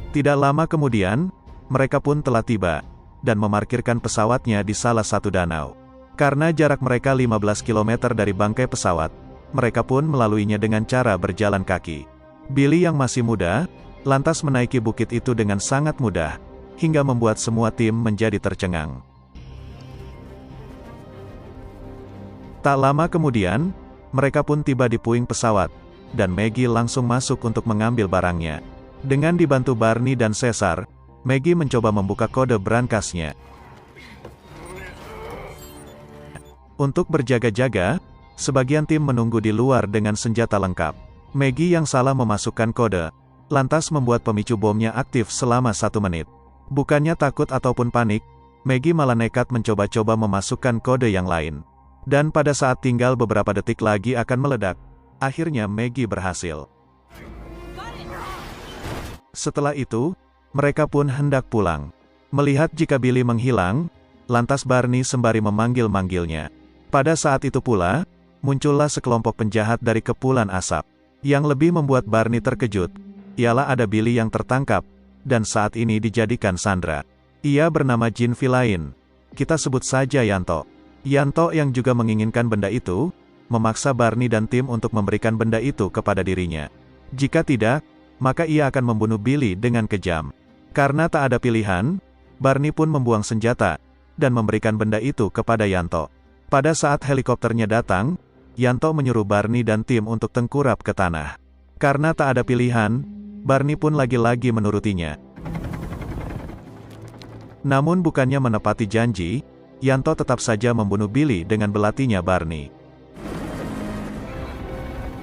Tidak lama kemudian, mereka pun telah tiba, dan memarkirkan pesawatnya di salah satu danau. Karena jarak mereka 15 km dari bangkai pesawat, mereka pun melaluinya dengan cara berjalan kaki. Billy yang masih muda, lantas menaiki bukit itu dengan sangat mudah, hingga membuat semua tim menjadi tercengang. Tak lama kemudian, mereka pun tiba di puing pesawat, dan Maggie langsung masuk untuk mengambil barangnya. Dengan dibantu Barney dan Caesar, Maggie mencoba membuka kode brankasnya. Untuk berjaga-jaga, sebagian tim menunggu di luar dengan senjata lengkap. Maggie yang salah memasukkan kode, lantas membuat pemicu bomnya aktif selama 1 menit. Bukannya takut ataupun panik, Maggie malah nekat mencoba-coba memasukkan kode yang lain. Dan pada saat tinggal beberapa detik lagi akan meledak, Akhirnya Maggie berhasil. Setelah itu, mereka pun hendak pulang. Melihat jika Billy menghilang, lantas Barney sembari memanggil-manggilnya. Pada saat itu pula, muncullah sekelompok penjahat dari kepulan asap. Yang lebih membuat Barney terkejut, ialah ada Billy yang tertangkap, dan saat ini dijadikan sandra. Ia bernama Jean Villain. Kita sebut saja Yanto. Yanto yang juga menginginkan benda itu, memaksa Barney dan tim untuk memberikan benda itu kepada dirinya. Jika tidak, maka ia akan membunuh Billy dengan kejam. Karena tak ada pilihan, Barney pun membuang senjata, dan memberikan benda itu kepada Yanto. Pada saat helikopternya datang, Yanto menyuruh Barney dan tim untuk tengkurap ke tanah. Karena tak ada pilihan, Barney pun lagi-lagi menurutinya. Namun bukannya menepati janji, Yanto tetap saja membunuh Billy dengan belatinya Barney.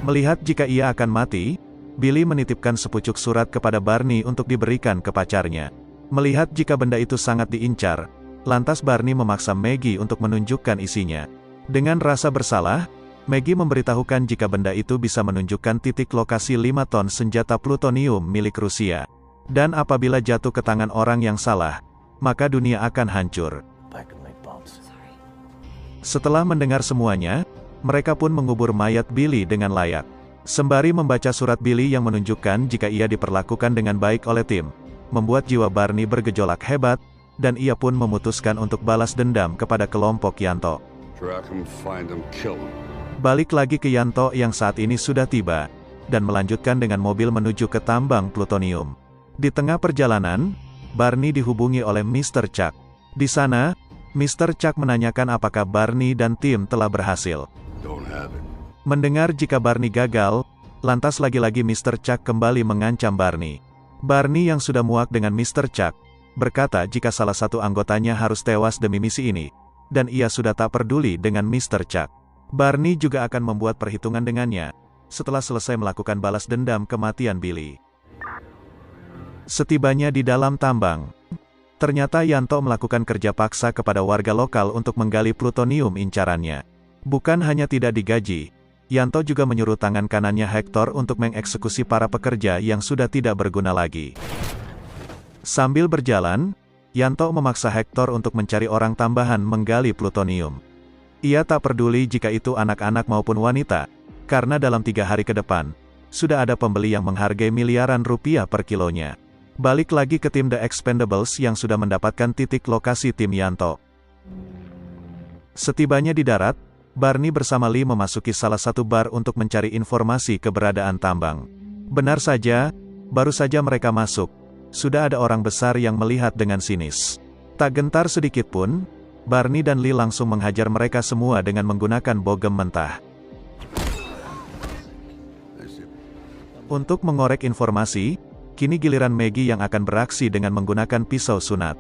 Melihat jika ia akan mati, Billy menitipkan sepucuk surat kepada Barney untuk diberikan ke pacarnya. Melihat jika benda itu sangat diincar, lantas Barney memaksa Maggie untuk menunjukkan isinya. Dengan rasa bersalah, Maggie memberitahukan jika benda itu bisa menunjukkan titik lokasi 5 ton senjata plutonium milik Rusia. Dan apabila jatuh ke tangan orang yang salah, maka dunia akan hancur. Setelah mendengar semuanya, mereka pun mengubur mayat Billy dengan layak. Sembari membaca surat Billy yang menunjukkan jika ia diperlakukan dengan baik oleh tim, membuat jiwa Barney bergejolak hebat, dan ia pun memutuskan untuk balas dendam kepada kelompok Yanto. Balik lagi ke Yanto yang saat ini sudah tiba, dan melanjutkan dengan mobil menuju ke tambang plutonium. Di tengah perjalanan, Barney dihubungi oleh Mr. Chuck. Di sana, Mr. Chuck menanyakan apakah Barney dan tim telah berhasil. Mendengar jika Barney gagal, lantas lagi-lagi Mr. Chuck kembali mengancam Barney. Barney yang sudah muak dengan Mr. Chuck, berkata jika salah satu anggotanya harus tewas demi misi ini, dan ia sudah tak peduli dengan Mr. Chuck. Barney juga akan membuat perhitungan dengannya, setelah selesai melakukan balas dendam kematian Billy. Setibanya di dalam tambang, ternyata Yanto melakukan kerja paksa kepada warga lokal untuk menggali plutonium incarannya. Bukan hanya tidak digaji, Yanto juga menyuruh tangan kanannya Hector untuk mengeksekusi para pekerja yang sudah tidak berguna lagi. Sambil berjalan, Yanto memaksa Hector untuk mencari orang tambahan menggali plutonium. Ia tak peduli jika itu anak-anak maupun wanita, karena dalam 3 hari ke depan, sudah ada pembeli yang menghargai miliaran rupiah per kilonya. Balik lagi ke tim The Expendables yang sudah mendapatkan titik lokasi tim Yanto. Setibanya di darat, Barney bersama Lee memasuki salah satu bar untuk mencari informasi keberadaan tambang. Benar saja, baru saja mereka masuk, sudah ada orang besar yang melihat dengan sinis. Tak gentar sedikit pun, Barney dan Lee langsung menghajar mereka semua dengan menggunakan bogem mentah. Untuk mengorek informasi, kini giliran Maggie yang akan beraksi dengan menggunakan pisau sunat.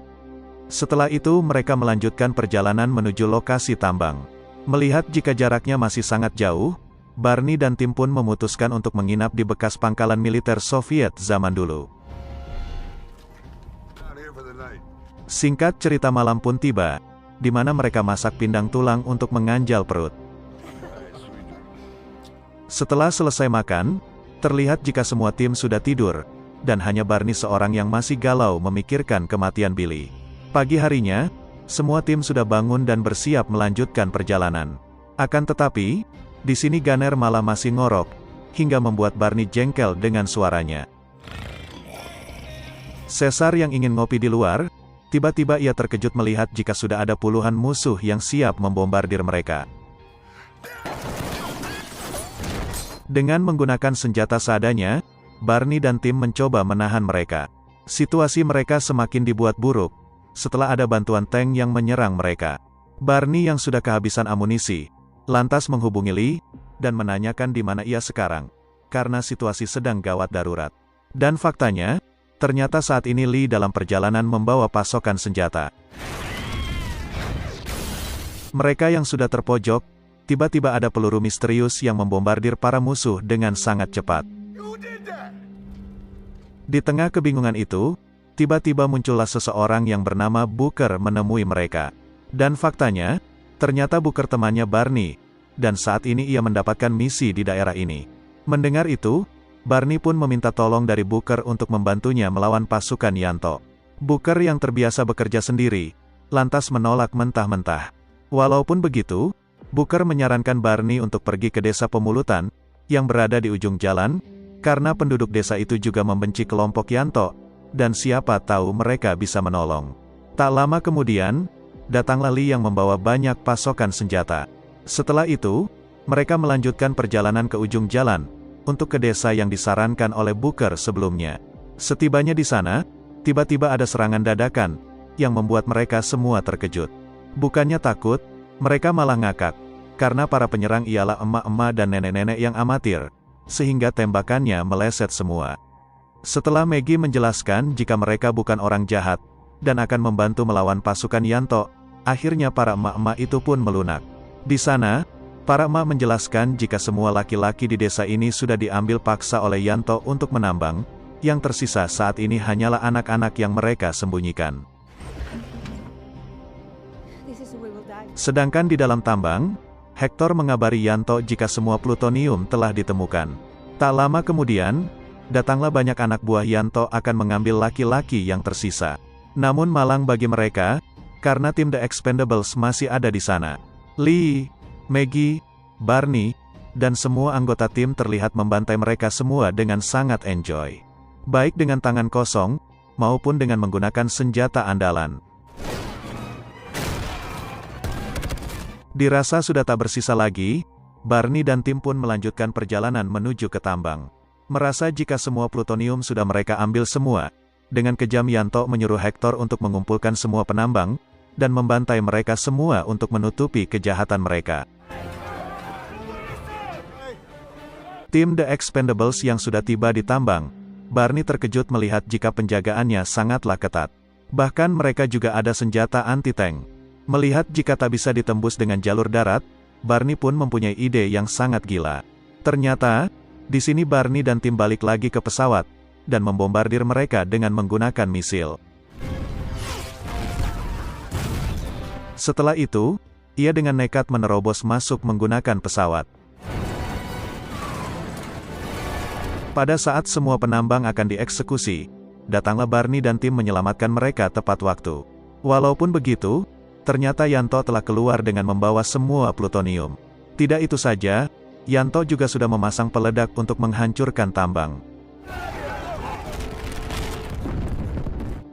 Setelah itu mereka melanjutkan perjalanan menuju lokasi tambang. Melihat jika jaraknya masih sangat jauh, Barney dan tim pun memutuskan untuk menginap di bekas pangkalan militer Soviet zaman dulu. Singkat cerita, malam pun tiba, di mana mereka masak pindang tulang untuk menganjal perut. Setelah selesai makan, terlihat jika semua tim sudah tidur, dan hanya Barney seorang yang masih galau memikirkan kematian Billy. Pagi harinya, semua tim sudah bangun dan bersiap melanjutkan perjalanan. Akan tetapi, di sini Gunner malah masih ngorok, hingga membuat Barney jengkel dengan suaranya. Caesar yang ingin ngopi di luar, tiba-tiba ia terkejut melihat jika sudah ada puluhan musuh yang siap membombardir mereka. Dengan menggunakan senjata seadanya, Barney dan tim mencoba menahan mereka. Situasi mereka semakin dibuat buruk, setelah ada bantuan tank yang menyerang mereka. Barney yang sudah kehabisan amunisi, lantas menghubungi Lee, dan menanyakan di mana ia sekarang, karena situasi sedang gawat darurat. Dan faktanya, ternyata saat ini Lee dalam perjalanan membawa pasokan senjata. Mereka yang sudah terpojok, tiba-tiba ada peluru misterius yang membombardir para musuh dengan sangat cepat. Di tengah kebingungan itu, tiba-tiba muncullah seseorang yang bernama Booker menemui mereka. Dan faktanya, ternyata Booker temannya Barney, dan saat ini ia mendapatkan misi di daerah ini. Mendengar itu, Barney pun meminta tolong dari Booker untuk membantunya melawan pasukan Yanto. Booker yang terbiasa bekerja sendiri, lantas menolak mentah-mentah. Walaupun begitu, Booker menyarankan Barney untuk pergi ke desa pemulutan, yang berada di ujung jalan, karena penduduk desa itu juga membenci kelompok Yanto, dan siapa tahu mereka bisa menolong. Tak lama kemudian, datanglah Lee yang membawa banyak pasokan senjata. Setelah itu, mereka melanjutkan perjalanan ke ujung jalan, untuk ke desa yang disarankan oleh Booker sebelumnya. Setibanya di sana, tiba-tiba ada serangan dadakan, yang membuat mereka semua terkejut. Bukannya takut, mereka malah ngakak, karena para penyerang ialah emak-emak dan nenek-nenek yang amatir, sehingga tembakannya meleset semua. Setelah Maggie menjelaskan jika mereka bukan orang jahat, dan akan membantu melawan pasukan Yanto, akhirnya para emak-emak itu pun melunak. Di sana, para emak menjelaskan jika semua laki-laki di desa ini sudah diambil paksa oleh Yanto untuk menambang, yang tersisa saat ini hanyalah anak-anak yang mereka sembunyikan. Sedangkan di dalam tambang, Hector mengabari Yanto jika semua plutonium telah ditemukan. Tak lama kemudian, datanglah banyak anak buah Yanto akan mengambil laki-laki yang tersisa. Namun malang bagi mereka, karena tim The Expendables masih ada di sana. Lee, Maggie, Barney, dan semua anggota tim terlihat membantai mereka semua dengan sangat enjoy. Baik dengan tangan kosong, maupun dengan menggunakan senjata andalan. Dirasa sudah tak bersisa lagi, Barney dan tim pun melanjutkan perjalanan menuju ke tambang. Merasa jika semua plutonium sudah mereka ambil semua, dengan kejam Yanto menyuruh Hector untuk mengumpulkan semua penambang, dan membantai mereka semua untuk menutupi kejahatan mereka. Tim The Expendables yang sudah tiba di tambang, Barney terkejut melihat jika penjagaannya sangatlah ketat. Bahkan mereka juga ada senjata anti-tank. Melihat jika tak bisa ditembus dengan jalur darat, Barney pun mempunyai ide yang sangat gila. Ternyata, di sini Barney dan tim balik lagi ke pesawat, dan membombardir mereka dengan menggunakan misil. Setelah itu, ia dengan nekat menerobos masuk menggunakan pesawat. Pada saat semua penambang akan dieksekusi, datanglah Barney dan tim menyelamatkan mereka tepat waktu. Walaupun begitu, ternyata Yanto telah keluar dengan membawa semua plutonium. Tidak itu saja, Yanto juga sudah memasang peledak untuk menghancurkan tambang.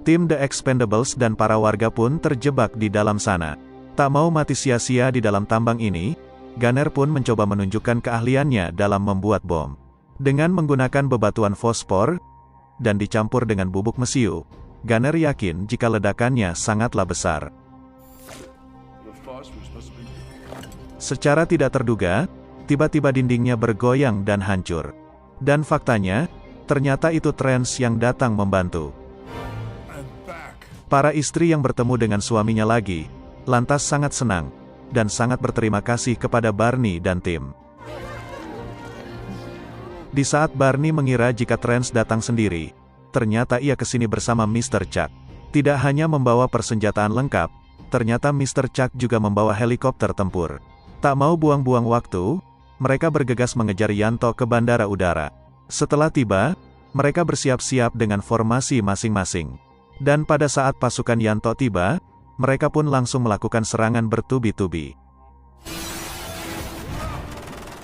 Tim The Expendables dan para warga pun terjebak di dalam sana. Tak mau mati sia-sia di dalam tambang ini, Gunner pun mencoba menunjukkan keahliannya dalam membuat bom. Dengan menggunakan bebatuan fosfor, dan dicampur dengan bubuk mesiu, Gunner yakin jika ledakannya sangatlah besar. Secara tidak terduga, tiba-tiba dindingnya bergoyang dan hancur. Dan faktanya, ternyata itu Trance yang datang membantu. Para istri yang bertemu dengan suaminya lagi, lantas sangat senang, dan sangat berterima kasih kepada Barney dan tim. Di saat Barney mengira jika Trance datang sendiri, ternyata ia kesini bersama Mr. Chuck. Tidak hanya membawa persenjataan lengkap, ternyata Mr. Chuck juga membawa helikopter tempur. Tak mau buang-buang waktu, mereka bergegas mengejar Yanto ke bandara udara. Setelah tiba, mereka bersiap-siap dengan formasi masing-masing. Dan pada saat pasukan Yanto tiba, mereka pun langsung melakukan serangan bertubi-tubi.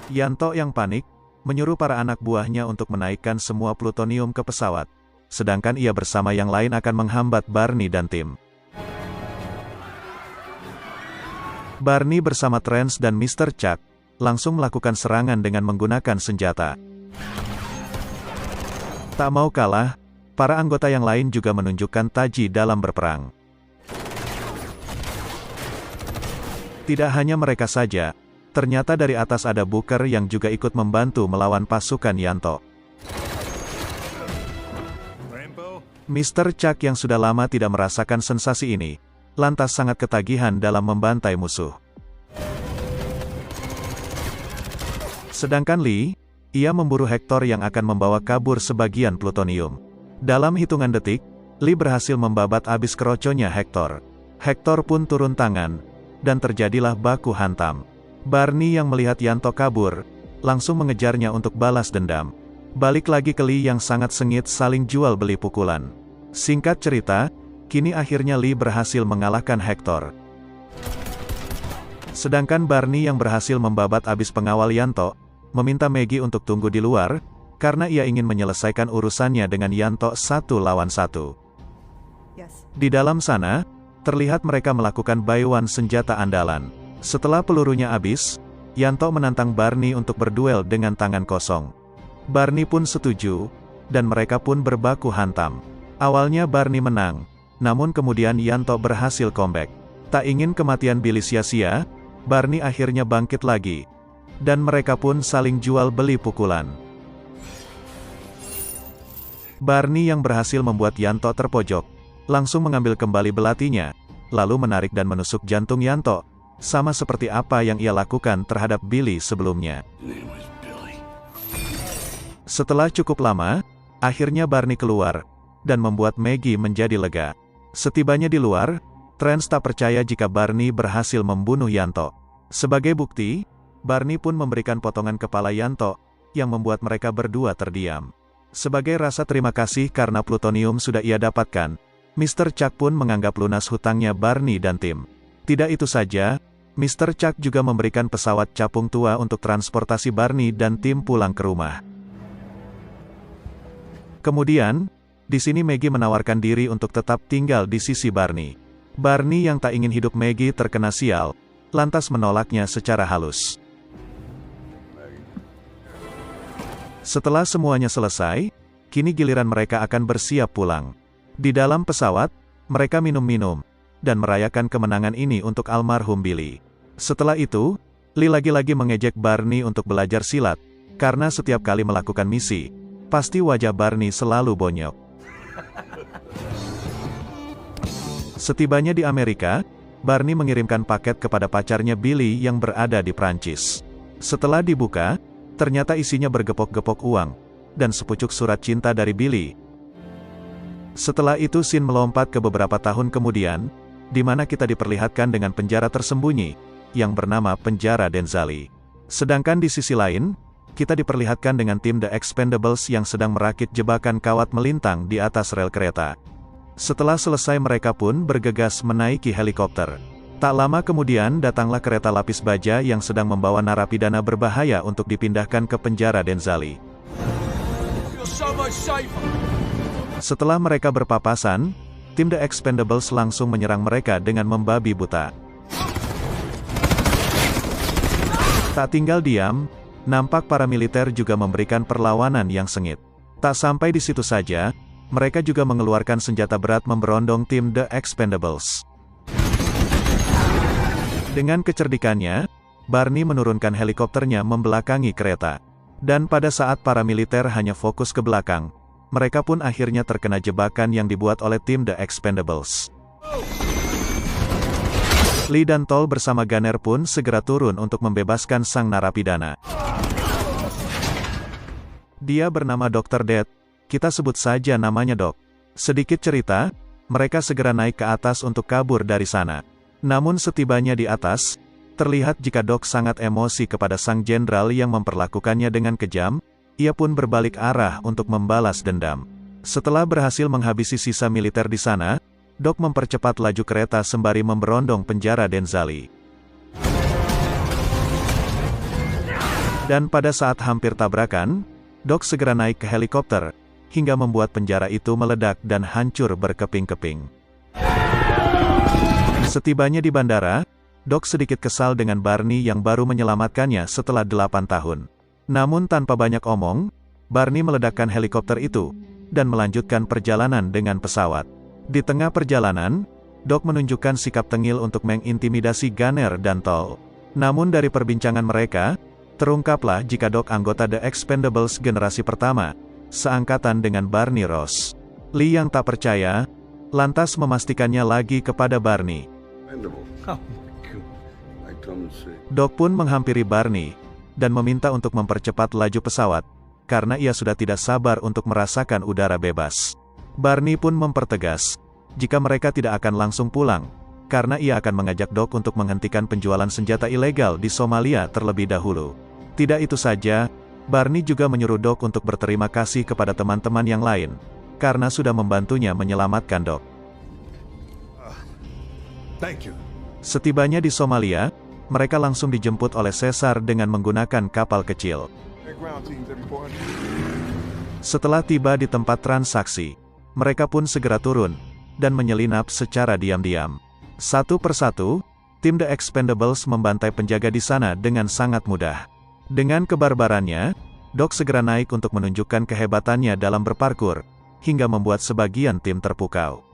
Yanto yang panik, menyuruh para anak buahnya untuk menaikkan semua plutonium ke pesawat, sedangkan ia bersama yang lain akan menghambat Barney dan tim. Barney bersama Trance dan Mr. Chuck, langsung melakukan serangan dengan menggunakan senjata. Tak mau kalah, para anggota yang lain juga menunjukkan taji dalam berperang. Tidak hanya mereka saja, ternyata dari atas ada Booker yang juga ikut membantu melawan pasukan Yanto. Mr. Chuck yang sudah lama tidak merasakan sensasi ini, lantas sangat ketagihan dalam membantai musuh. Sedangkan Lee, ia memburu Hector yang akan membawa kabur sebagian plutonium. Dalam hitungan detik, Lee berhasil membabat abis keroconya Hector. Hector pun turun tangan, dan terjadilah baku hantam. Barney yang melihat Yanto kabur, langsung mengejarnya untuk balas dendam. Balik lagi ke Lee yang sangat sengit saling jual beli pukulan. Singkat cerita, kini akhirnya Lee berhasil mengalahkan Hector. Sedangkan Barney yang berhasil membabat abis pengawal Yanto, meminta Maggie untuk tunggu di luar, karena ia ingin menyelesaikan urusannya dengan Yanto 1 lawan 1. Di dalam sana, terlihat mereka melakukan buy-one senjata andalan. Setelah pelurunya habis, Yanto menantang Barney untuk berduel dengan tangan kosong. Barney pun setuju, dan mereka pun berbaku hantam. Awalnya Barney menang, namun kemudian Yanto berhasil comeback. Tak ingin kematian Billy sia-sia, Barney akhirnya bangkit lagi. Dan mereka pun saling jual beli pukulan. Barney yang berhasil membuat Yanto terpojok, langsung mengambil kembali belatinya, lalu menarik dan menusuk jantung Yanto, sama seperti apa yang ia lakukan terhadap Billy sebelumnya. Setelah cukup lama, akhirnya Barney keluar, dan membuat Maggie menjadi lega. Setibanya di luar, Trance tak percaya jika Barney berhasil membunuh Yanto. Sebagai bukti, Barney pun memberikan potongan kepala Yanto, yang membuat mereka berdua terdiam. Sebagai rasa terima kasih karena plutonium sudah ia dapatkan, Mr. Chuck pun menganggap lunas hutangnya Barney dan tim. Tidak itu saja, Mr. Chuck juga memberikan pesawat capung tua untuk transportasi Barney dan tim pulang ke rumah. Kemudian, di sini Maggie menawarkan diri untuk tetap tinggal di sisi Barney. Barney yang tak ingin hidup Maggie terkena sial, lantas menolaknya secara halus. Setelah semuanya selesai, kini giliran mereka akan bersiap pulang. Di dalam pesawat, mereka minum-minum, dan merayakan kemenangan ini untuk almarhum Billy. Setelah itu, Lee lagi-lagi mengejek Barney untuk belajar silat, karena setiap kali melakukan misi, pasti wajah Barney selalu bonyok. Setibanya di Amerika, Barney mengirimkan paket kepada pacarnya Billy yang berada di Prancis. Setelah dibuka, ternyata isinya bergepok-gepok uang, dan sepucuk surat cinta dari Billy. Setelah itu scene melompat ke beberapa tahun kemudian, di mana kita diperlihatkan dengan penjara tersembunyi, yang bernama Penjara Denzali. Sedangkan di sisi lain, kita diperlihatkan dengan tim The Expendables yang sedang merakit jebakan kawat melintang di atas rel kereta. Setelah selesai mereka pun bergegas menaiki helikopter. Tak lama kemudian datanglah kereta lapis baja yang sedang membawa narapidana berbahaya untuk dipindahkan ke penjara Denzali. Setelah mereka berpapasan, tim The Expendables langsung menyerang mereka dengan membabi buta. Tak tinggal diam, nampak para militer juga memberikan perlawanan yang sengit. Tak sampai di situ saja, mereka juga mengeluarkan senjata berat memberondong tim The Expendables. Dengan kecerdikannya, Barney menurunkan helikopternya membelakangi kereta. Dan pada saat para militer hanya fokus ke belakang, mereka pun akhirnya terkena jebakan yang dibuat oleh tim The Expendables. Lee dan Tol bersama Gunner pun segera turun untuk membebaskan sang narapidana. Dia bernama Dr. Death, kita sebut saja namanya Dok. Sedikit cerita, mereka segera naik ke atas untuk kabur dari sana. Namun setibanya di atas, terlihat jika Doc sangat emosi kepada sang jenderal yang memperlakukannya dengan kejam, ia pun berbalik arah untuk membalas dendam. Setelah berhasil menghabisi sisa militer di sana, Doc mempercepat laju kereta sembari memberondong penjara Denzali. Dan pada saat hampir tabrakan, Doc segera naik ke helikopter, hingga membuat penjara itu meledak dan hancur berkeping-keping. Setibanya di bandara, Doc sedikit kesal dengan Barney yang baru menyelamatkannya setelah 8 tahun. Namun tanpa banyak omong, Barney meledakkan helikopter itu, dan melanjutkan perjalanan dengan pesawat. Di tengah perjalanan, Doc menunjukkan sikap tengil untuk mengintimidasi Gunner dan Tol. Namun dari perbincangan mereka, terungkaplah jika Doc anggota The Expendables generasi pertama, seangkatan dengan Barney Ross. Lee yang tak percaya, lantas memastikannya lagi kepada Barney. Doc pun menghampiri Barney, dan meminta untuk mempercepat laju pesawat, karena ia sudah tidak sabar untuk merasakan udara bebas. Barney pun mempertegas, jika mereka tidak akan langsung pulang, karena ia akan mengajak Doc untuk menghentikan penjualan senjata ilegal di Somalia terlebih dahulu. Tidak itu saja, Barney juga menyuruh Doc untuk berterima kasih kepada teman-teman yang lain, karena sudah membantunya menyelamatkan Doc. Thank you. Setibanya di Somalia, mereka langsung dijemput oleh Caesar dengan menggunakan kapal kecil. Setelah tiba di tempat transaksi, mereka pun segera turun, dan menyelinap secara diam-diam. Satu persatu, tim The Expendables membantai penjaga di sana dengan sangat mudah. Dengan kebarbarannya, Doc segera naik untuk menunjukkan kehebatannya dalam berparkur, hingga membuat sebagian tim terpukau.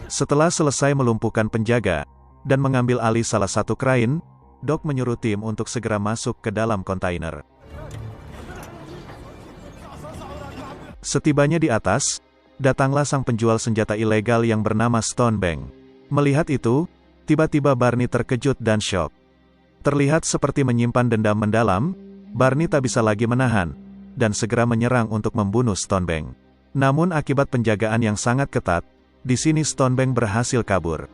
Setelah selesai melumpuhkan penjaga, dan mengambil alih salah satu krain, Doc menyuruh tim untuk segera masuk ke dalam kontainer. Setibanya di atas, datanglah sang penjual senjata ilegal yang bernama Stonebank. Melihat itu, tiba-tiba Barney terkejut dan syok. Terlihat seperti menyimpan dendam mendalam, Barney tak bisa lagi menahan, dan segera menyerang untuk membunuh Stonebank. Namun akibat penjagaan yang sangat ketat, di sini Stonebank berhasil kabur.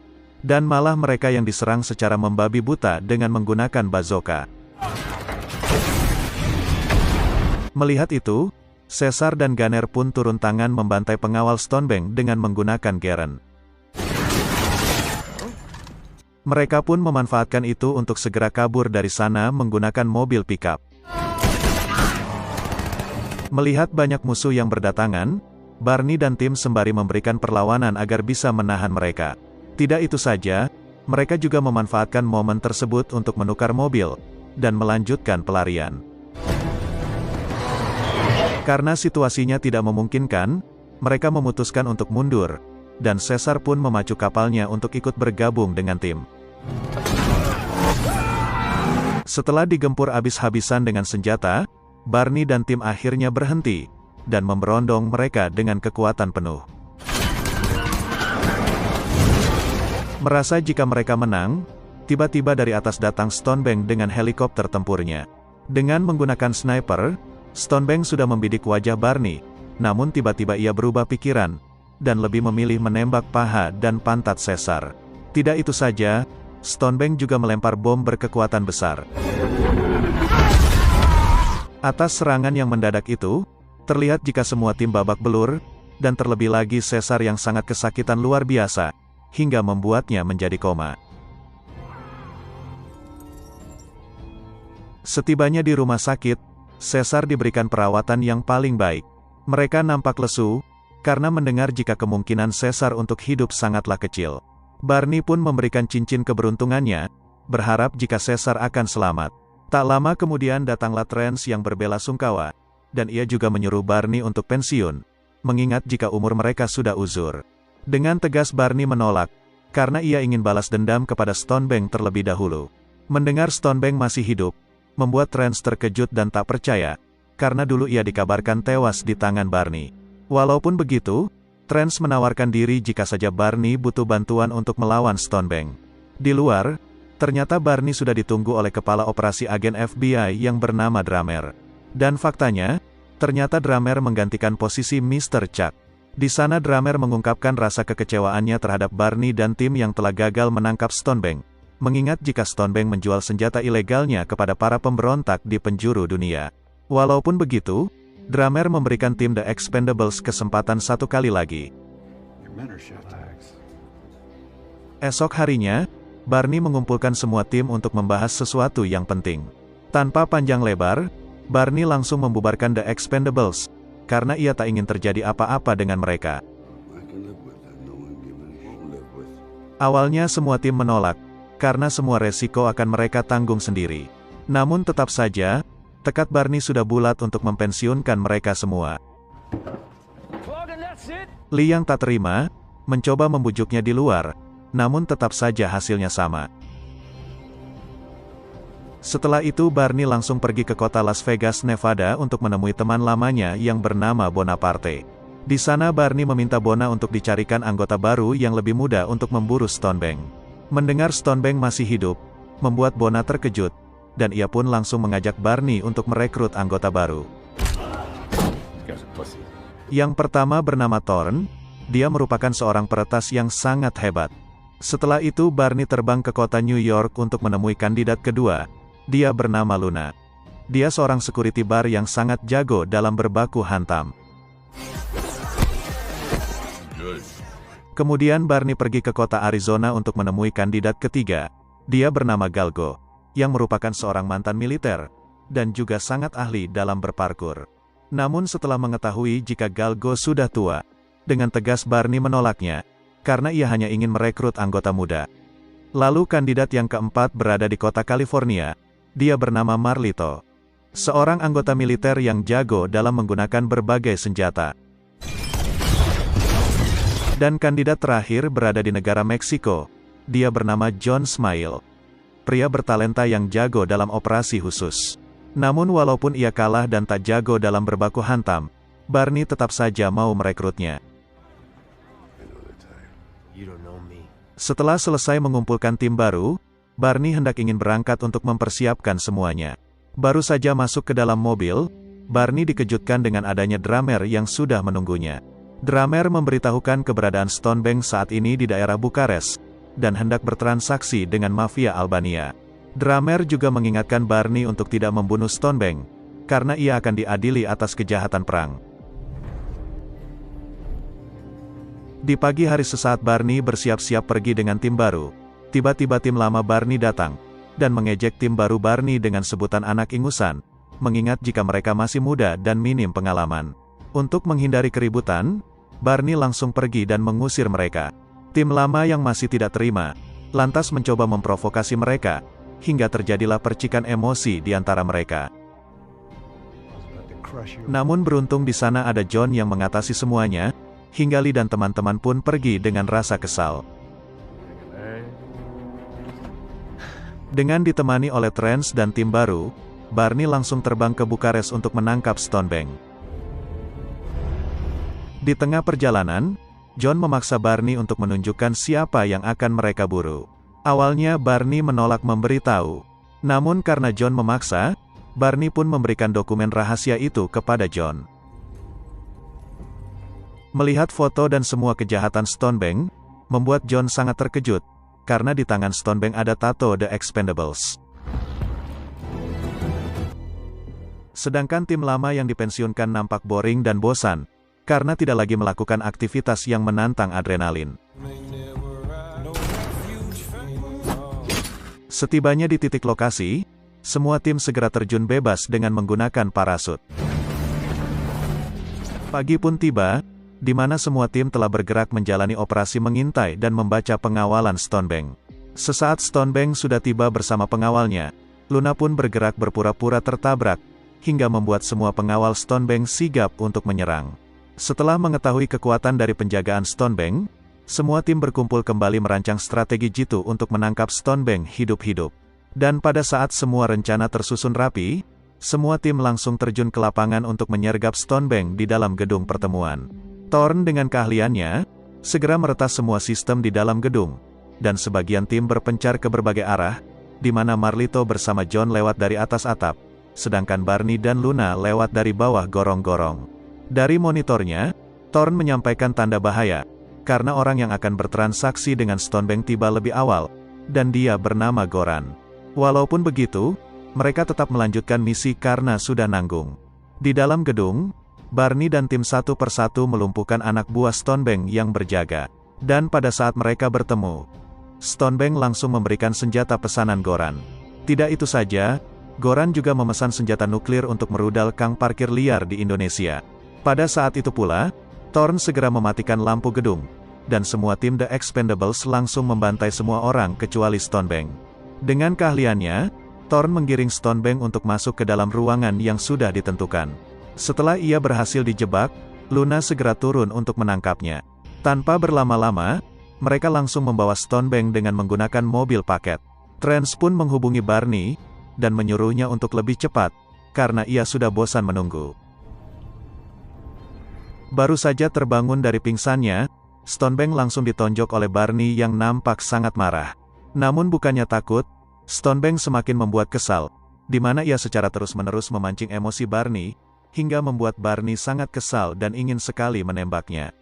Dan malah mereka yang diserang secara membabi buta dengan menggunakan bazooka. Melihat itu, Caesar dan Gunner pun turun tangan membantai pengawal Stonebank dengan menggunakan Garen. Mereka pun memanfaatkan itu untuk segera kabur dari sana menggunakan mobil pickup. Melihat banyak musuh yang berdatangan, Barney dan tim sembari memberikan perlawanan agar bisa menahan mereka. Tidak itu saja, mereka juga memanfaatkan momen tersebut untuk menukar mobil, dan melanjutkan pelarian. Karena situasinya tidak memungkinkan, mereka memutuskan untuk mundur, dan Caesar pun memacu kapalnya untuk ikut bergabung dengan tim. Setelah digempur habis-habisan dengan senjata, Barney dan tim akhirnya berhenti, dan memberondong mereka dengan kekuatan penuh. Merasa jika mereka menang, tiba-tiba dari atas datang Stonebank dengan helikopter tempurnya. Dengan menggunakan sniper, Stonebank sudah membidik wajah Barney, namun tiba-tiba ia berubah pikiran, dan lebih memilih menembak paha dan pantat Caesar. Tidak itu saja, Stonebank juga melempar bom berkekuatan besar. Atas serangan yang mendadak itu, terlihat jika semua tim babak belur, dan terlebih lagi Caesar yang sangat kesakitan luar biasa, hingga membuatnya menjadi koma. Setibanya di rumah sakit, Caesar diberikan perawatan yang paling baik. Mereka nampak lesu, karena mendengar jika kemungkinan Caesar untuk hidup sangatlah kecil. Barney pun memberikan cincin keberuntungannya, berharap jika Caesar akan selamat. Tak lama kemudian datanglah Trance yang berbelasungkawa, dan ia juga menyuruh Barney untuk pensiun, mengingat jika umur mereka sudah uzur. Dengan tegas Barney menolak, karena ia ingin balas dendam kepada Stonebank terlebih dahulu. Mendengar Stonebank masih hidup, membuat Trance terkejut dan tak percaya, karena dulu ia dikabarkan tewas di tangan Barney. Walaupun begitu, Trance menawarkan diri jika saja Barney butuh bantuan untuk melawan Stonebank. Di luar, ternyata Barney sudah ditunggu oleh kepala operasi agen FBI yang bernama Drummer. Dan faktanya, ternyata Drummer menggantikan posisi Mr. Chuck. Di sana Drummer mengungkapkan rasa kekecewaannya terhadap Barney dan tim yang telah gagal menangkap Stonebank, mengingat jika Stonebank menjual senjata ilegalnya kepada para pemberontak di penjuru dunia. Walaupun begitu, Drummer memberikan tim The Expendables kesempatan satu kali lagi. Esok harinya, Barney mengumpulkan semua tim untuk membahas sesuatu yang penting. Tanpa panjang lebar, Barney langsung membubarkan The Expendables, karena ia tak ingin terjadi apa-apa dengan mereka. Awalnya semua tim menolak, karena semua resiko akan mereka tanggung sendiri. Namun tetap saja, tekad Barney sudah bulat untuk mempensiunkan mereka semua. Lee yang tak terima, mencoba membujuknya di luar, namun tetap saja hasilnya sama. Setelah itu Barney langsung pergi ke kota Las Vegas, Nevada untuk menemui teman lamanya yang bernama Bonaparte. Di sana Barney meminta Bona untuk dicarikan anggota baru yang lebih muda untuk memburu Stonebank. Mendengar Stonebank masih hidup, membuat Bona terkejut, dan ia pun langsung mengajak Barney untuk merekrut anggota baru. Yang pertama bernama Thorn, Dia merupakan seorang peretas yang sangat hebat. Setelah itu Barney terbang ke kota New York untuk menemui kandidat kedua. Dia bernama Luna. Dia seorang security bar yang sangat jago dalam berbaku hantam. Kemudian Barney pergi ke kota Arizona untuk menemui kandidat ketiga. Dia bernama Galgo, yang merupakan seorang mantan militer, dan juga sangat ahli dalam berparkur. Namun setelah mengetahui jika Galgo sudah tua, dengan tegas Barney menolaknya, karena ia hanya ingin merekrut anggota muda. Lalu kandidat yang keempat berada di kota California. Dia bernama Marlito, seorang anggota militer yang jago dalam menggunakan berbagai senjata. Dan kandidat terakhir berada di negara Meksiko. Dia bernama John Smile, pria bertalenta yang jago dalam operasi khusus. Namun walaupun ia kalah dan tak jago dalam berbaku hantam, Barney tetap saja mau merekrutnya. Setelah selesai mengumpulkan tim baru, Barney hendak ingin berangkat untuk mempersiapkan semuanya. Baru saja masuk ke dalam mobil, Barney dikejutkan dengan adanya drummer yang sudah menunggunya. Drummer memberitahukan keberadaan Stonebank saat ini di daerah Bukares, dan hendak bertransaksi dengan mafia Albania. Drummer juga mengingatkan Barney untuk tidak membunuh Stonebank, karena ia akan diadili atas kejahatan perang. Di pagi hari sesaat Barney bersiap-siap pergi dengan tim baru, tiba-tiba tim lama Barney datang, dan mengejek tim baru Barney dengan sebutan anak ingusan, mengingat jika mereka masih muda dan minim pengalaman. Untuk menghindari keributan, Barney langsung pergi dan mengusir mereka. Tim lama yang masih tidak terima, lantas mencoba memprovokasi mereka, hingga terjadilah percikan emosi di antara mereka. Namun beruntung di sana ada John yang mengatasi semuanya, hingga Lee dan teman-teman pun pergi dengan rasa kesal. Dengan ditemani oleh Trance dan tim baru, Barney langsung terbang ke Bukares untuk menangkap Stonebank. Di tengah perjalanan, John memaksa Barney untuk menunjukkan siapa yang akan mereka buru. Awalnya Barney menolak memberitahu. Namun karena John memaksa, Barney pun memberikan dokumen rahasia itu kepada John. Melihat foto dan semua kejahatan Stonebank, membuat John sangat terkejut, karena di tangan Stonebank ada tato The Expendables. Sedangkan tim lama yang dipensiunkan nampak boring dan bosan, karena tidak lagi melakukan aktivitas yang menantang adrenalin. Setibanya di titik lokasi, semua tim segera terjun bebas dengan menggunakan parasut. Pagi pun tiba, di mana semua tim telah bergerak menjalani operasi mengintai dan membaca pengawalan Stonebank. Sesaat Stonebank sudah tiba bersama pengawalnya, Luna pun bergerak berpura-pura tertabrak, hingga membuat semua pengawal Stonebank sigap untuk menyerang. Setelah mengetahui kekuatan dari penjagaan Stonebank, semua tim berkumpul kembali merancang strategi jitu untuk menangkap Stonebank hidup-hidup. Dan pada saat semua rencana tersusun rapi, semua tim langsung terjun ke lapangan untuk menyergap Stonebank di dalam gedung pertemuan. Thorn dengan keahliannya, segera meretas semua sistem di dalam gedung, dan sebagian tim berpencar ke berbagai arah, di mana Marlito bersama John lewat dari atas atap, sedangkan Barney dan Luna lewat dari bawah gorong-gorong. Dari monitornya, Thorn menyampaikan tanda bahaya, karena orang yang akan bertransaksi dengan Stonebank tiba lebih awal, dan dia bernama Goran. Walaupun begitu, mereka tetap melanjutkan misi karena sudah nanggung. Di dalam gedung, Barney dan tim satu persatu melumpuhkan anak buah Stonebank yang berjaga. Dan pada saat mereka bertemu, Stonebank langsung memberikan senjata pesanan Goran. Tidak itu saja, Goran juga memesan senjata nuklir untuk merudal kang parkir liar di Indonesia. Pada saat itu pula, Thorn segera mematikan lampu gedung, dan semua tim The Expendables langsung membantai semua orang kecuali Stonebank. Dengan keahliannya, Thorn menggiring Stonebank untuk masuk ke dalam ruangan yang sudah ditentukan. Setelah ia berhasil dijebak, Luna segera turun untuk menangkapnya. Tanpa berlama-lama, mereka langsung membawa Stonebank dengan menggunakan mobil paket. Trance pun menghubungi Barney, dan menyuruhnya untuk lebih cepat, karena ia sudah bosan menunggu. Baru saja terbangun dari pingsannya, Stonebank langsung ditonjok oleh Barney yang nampak sangat marah. Namun bukannya takut, Stonebank semakin membuat kesal, di mana ia secara terus-menerus memancing emosi Barney, hingga membuat Barney sangat kesal dan ingin sekali menembaknya.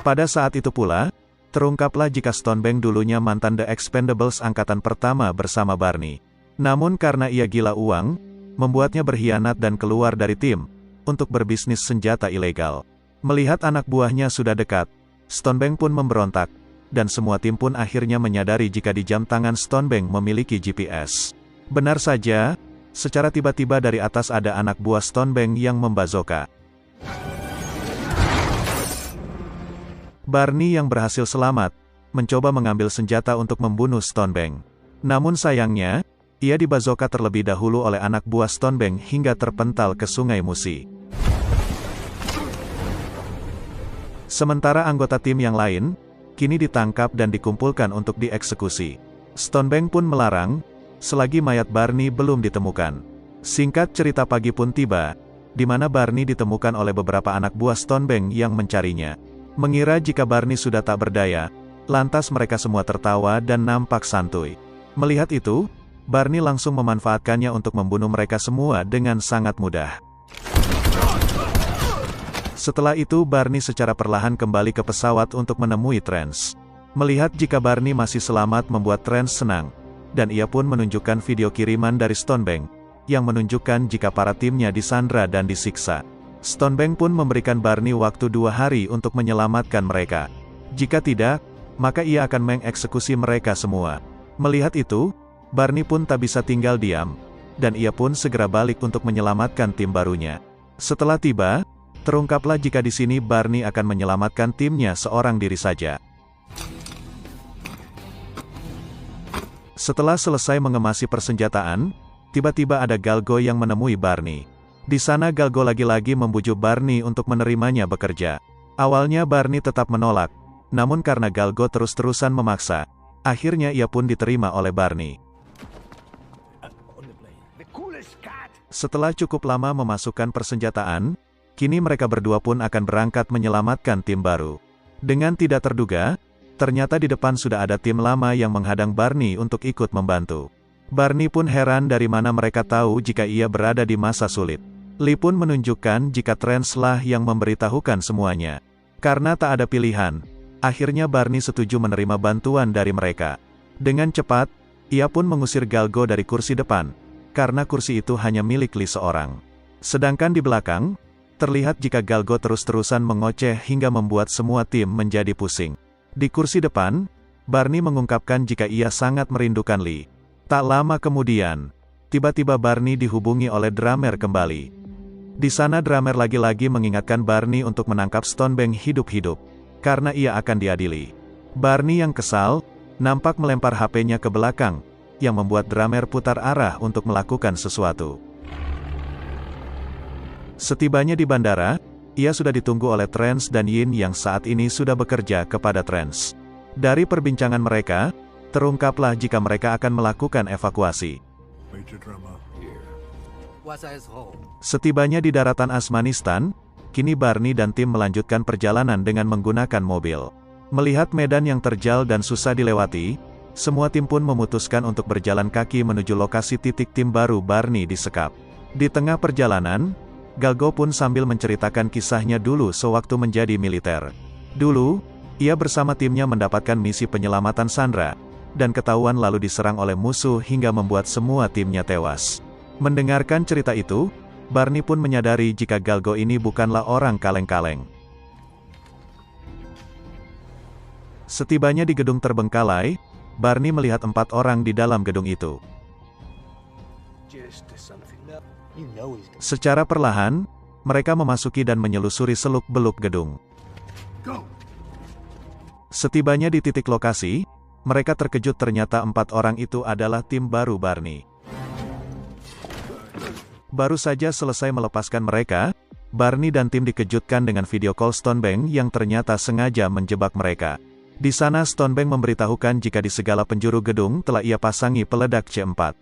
Pada saat itu pula, terungkaplah jika Stonebank dulunya mantan The Expendables angkatan pertama bersama Barney. Namun karena ia gila uang, membuatnya berkhianat dan keluar dari tim, untuk berbisnis senjata ilegal. Melihat anak buahnya sudah dekat, Stonebank pun memberontak, dan semua tim pun akhirnya menyadari jika di jam tangan Stonebank memiliki GPS. Benar saja, secara tiba-tiba dari atas ada anak buah Stonebank yang membazoka. Barney yang berhasil selamat, mencoba mengambil senjata untuk membunuh Stonebank. Namun sayangnya, ia dibazoka terlebih dahulu oleh anak buah Stonebank hingga terpental ke Sungai Musi. Sementara anggota tim yang lain, kini ditangkap dan dikumpulkan untuk dieksekusi. Stonebank pun melarang, selagi mayat Barney belum ditemukan. Singkat cerita pagi pun tiba, di mana Barney ditemukan oleh beberapa anak buah Stonebank yang mencarinya. Mengira jika Barney sudah tak berdaya, lantas mereka semua tertawa dan nampak santuy. Melihat itu, Barney langsung memanfaatkannya untuk membunuh mereka semua dengan sangat mudah. Setelah itu Barney secara perlahan kembali ke pesawat untuk menemui Trance. Melihat jika Barney masih selamat membuat Trance senang, dan ia pun menunjukkan video kiriman dari Stonebank, yang menunjukkan jika para timnya disandra dan disiksa. Stonebank pun memberikan Barney waktu 2 hari untuk menyelamatkan mereka. Jika tidak, maka ia akan mengeksekusi mereka semua. Melihat itu, Barney pun tak bisa tinggal diam, dan ia pun segera balik untuk menyelamatkan tim barunya. Setelah tiba, terungkaplah jika di sini Barney akan menyelamatkan timnya seorang diri saja. Setelah selesai mengemasi persenjataan, tiba-tiba ada Galgo yang menemui Barney. Di sana Galgo lagi-lagi membujuk Barney untuk menerimanya bekerja. Awalnya Barney tetap menolak, namun karena Galgo terus-terusan memaksa, akhirnya ia pun diterima oleh Barney. Setelah cukup lama memasukkan persenjataan, kini mereka berdua pun akan berangkat menyelamatkan tim baru. Dengan tidak terduga, ternyata di depan sudah ada tim lama yang menghadang Barney untuk ikut membantu. Barney pun heran dari mana mereka tahu jika ia berada di masa sulit. Lee pun menunjukkan jika Trance lah yang memberitahukan semuanya. Karena tak ada pilihan, akhirnya Barney setuju menerima bantuan dari mereka. Dengan cepat, ia pun mengusir Galgo dari kursi depan, karena kursi itu hanya milik Lee seorang. Sedangkan di belakang, terlihat jika Galgo terus-terusan mengoceh hingga membuat semua tim menjadi pusing. Di kursi depan, Barney mengungkapkan jika ia sangat merindukan Lee. Tak lama kemudian, tiba-tiba Barney dihubungi oleh Drummer kembali. Di sana Drummer lagi-lagi mengingatkan Barney untuk menangkap Stonebank hidup-hidup, karena ia akan diadili. Barney yang kesal, nampak melempar HP-nya ke belakang, yang membuat Drummer putar arah untuk melakukan sesuatu. Setibanya di bandara, ia sudah ditunggu oleh Trance dan Yin yang saat ini sudah bekerja kepada Trance. Dari perbincangan mereka, terungkaplah jika mereka akan melakukan evakuasi. Setibanya di daratan Asmanistan, kini Barney dan tim melanjutkan perjalanan dengan menggunakan mobil. Melihat medan yang terjal dan susah dilewati, semua tim pun memutuskan untuk berjalan kaki menuju lokasi titik tim baru Barney disekap. Di tengah perjalanan, Galgo pun sambil menceritakan kisahnya dulu sewaktu menjadi militer. Dulu, ia bersama timnya mendapatkan misi penyelamatan Sandra, dan ketahuan lalu diserang oleh musuh hingga membuat semua timnya tewas. Mendengarkan cerita itu, Barney pun menyadari jika Galgo ini bukanlah orang kaleng-kaleng. Setibanya di gedung terbengkalai, Barney melihat 4 orang di dalam gedung itu. Secara perlahan, mereka memasuki dan menyelusuri seluk-beluk gedung. Setibanya di titik lokasi, mereka terkejut ternyata 4 orang itu adalah tim baru Barney. Baru saja selesai melepaskan mereka, Barney dan tim dikejutkan dengan video call Stonebank yang ternyata sengaja menjebak mereka. Di sana Stonebank memberitahukan jika di segala penjuru gedung telah ia pasangi peledak C4.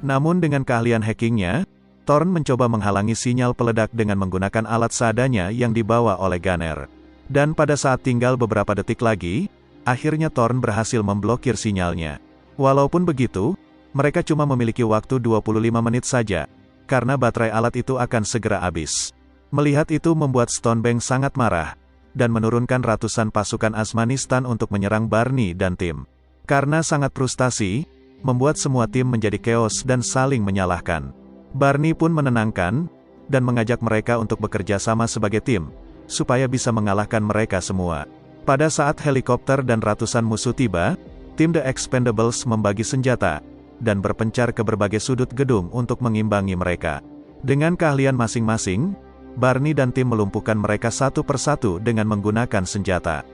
Namun dengan keahlian hackingnya, Thorn mencoba menghalangi sinyal peledak dengan menggunakan alat seadanya yang dibawa oleh Gunner. Dan pada saat tinggal beberapa detik lagi, akhirnya Thorn berhasil memblokir sinyalnya. Walaupun begitu, mereka cuma memiliki waktu 25 menit saja, karena baterai alat itu akan segera habis. Melihat itu membuat Stonebank sangat marah, dan menurunkan ratusan pasukan Azmanistan untuk menyerang Barney dan tim. Karena sangat frustasi, membuat semua tim menjadi chaos dan saling menyalahkan. Barney pun menenangkan, dan mengajak mereka untuk bekerja sama sebagai tim, supaya bisa mengalahkan mereka semua. Pada saat helikopter dan ratusan musuh tiba, tim The Expendables membagi senjata, dan berpencar ke berbagai sudut gedung untuk mengimbangi mereka. Dengan keahlian masing-masing, Barney dan tim melumpuhkan mereka satu persatu dengan menggunakan senjata.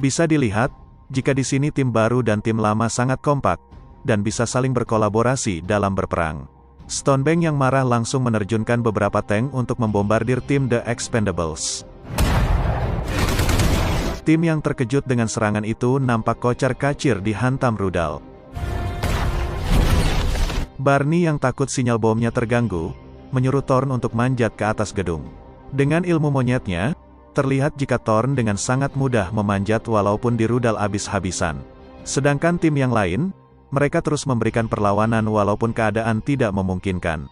Bisa dilihat, jika di sini tim baru dan tim lama sangat kompak, dan bisa saling berkolaborasi dalam berperang. Stonebank yang marah langsung menerjunkan beberapa tank untuk membombardir tim The Expendables. Tim yang terkejut dengan serangan itu nampak kocar-kacir dihantam rudal. Barney yang takut sinyal bomnya terganggu, menyuruh Thorn untuk manjat ke atas gedung. Dengan ilmu monyetnya, terlihat jika Thorn dengan sangat mudah memanjat walaupun di rudal habis-habisan. Sedangkan tim yang lain, mereka terus memberikan perlawanan walaupun keadaan tidak memungkinkan.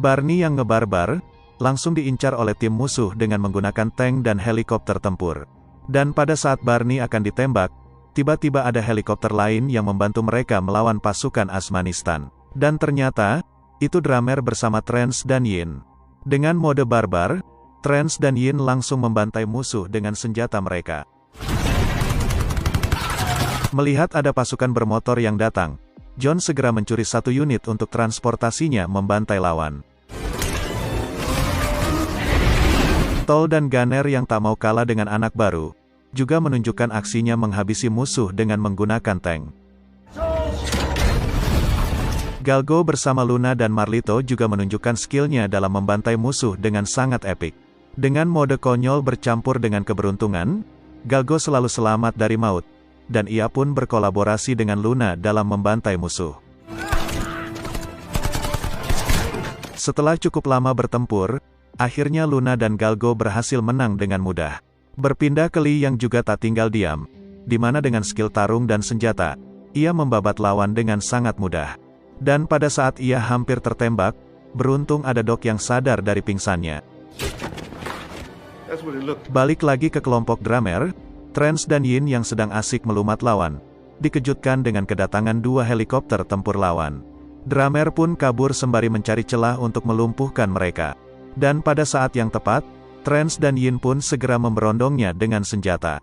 Barney yang ngebarbar, langsung diincar oleh tim musuh dengan menggunakan tank dan helikopter tempur. Dan pada saat Barney akan ditembak, tiba-tiba ada helikopter lain yang membantu mereka melawan pasukan Azmanistan. Dan ternyata, itu Drummer bersama Trance dan Yin. Dengan mode barbar, Trance dan Yin langsung membantai musuh dengan senjata mereka. Melihat ada pasukan bermotor yang datang, John segera mencuri satu unit untuk transportasinya membantai lawan. Tol dan Gunner yang tak mau kalah dengan anak baru, juga menunjukkan aksinya menghabisi musuh dengan menggunakan tank. Galgo bersama Luna dan Marlito juga menunjukkan skillnya dalam membantai musuh dengan sangat epik. Dengan mode konyol bercampur dengan keberuntungan, Galgo selalu selamat dari maut, dan ia pun berkolaborasi dengan Luna dalam membantai musuh. Setelah cukup lama bertempur, akhirnya Luna dan Galgo berhasil menang dengan mudah. Berpindah ke Lee yang juga tak tinggal diam, di mana dengan skill tarung dan senjata, ia membabat lawan dengan sangat mudah. Dan pada saat ia hampir tertembak, beruntung ada Doc yang sadar dari pingsannya. Balik lagi ke kelompok Drummer, Trance dan Yin yang sedang asik melumat lawan, dikejutkan dengan kedatangan dua helikopter tempur lawan. Drummer pun kabur sembari mencari celah untuk melumpuhkan mereka. Dan pada saat yang tepat, Trance dan Yin pun segera memberondongnya dengan senjata.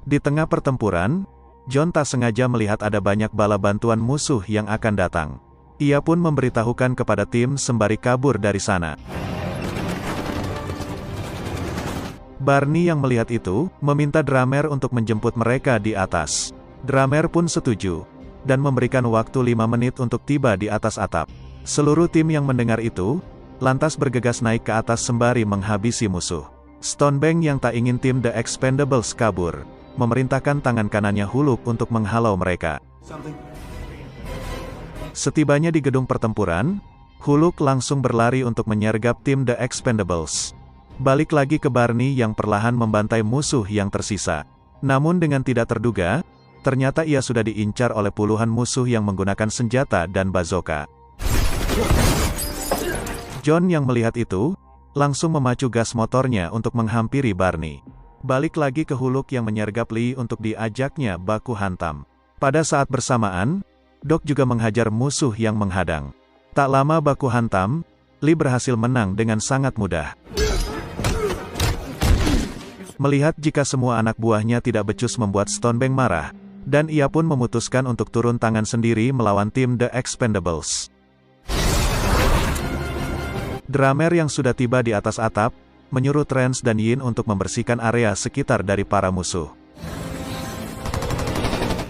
Di tengah pertempuran, John tak sengaja melihat ada banyak bala bantuan musuh yang akan datang. Ia pun memberitahukan kepada tim sembari kabur dari sana. Barney yang melihat itu, meminta Drummer untuk menjemput mereka di atas. Drummer pun setuju, dan memberikan waktu 5 menit untuk tiba di atas atap. Seluruh tim yang mendengar itu, lantas bergegas naik ke atas sembari menghabisi musuh. Stonebank yang tak ingin tim The Expendables kabur, memerintahkan tangan kanannya Huluk untuk menghalau mereka. Setibanya di gedung pertempuran, Huluk langsung berlari untuk menyergap tim The Expendables. Balik lagi ke Barney yang perlahan membantai musuh yang tersisa. Namun dengan tidak terduga, ternyata ia sudah diincar oleh puluhan musuh yang menggunakan senjata dan bazooka. John yang melihat itu, langsung memacu gas motornya untuk menghampiri Barney. Balik lagi ke Huluk yang menyergap Lee untuk diajaknya baku hantam. Pada saat bersamaan, Doc juga menghajar musuh yang menghadang. Tak lama baku hantam, Lee berhasil menang dengan sangat mudah. Melihat jika semua anak buahnya tidak becus membuat Stonebank marah, dan ia pun memutuskan untuk turun tangan sendiri melawan tim The Expendables. Drummer yang sudah tiba di atas atap, menyuruh Trance dan Yin untuk membersihkan area sekitar dari para musuh.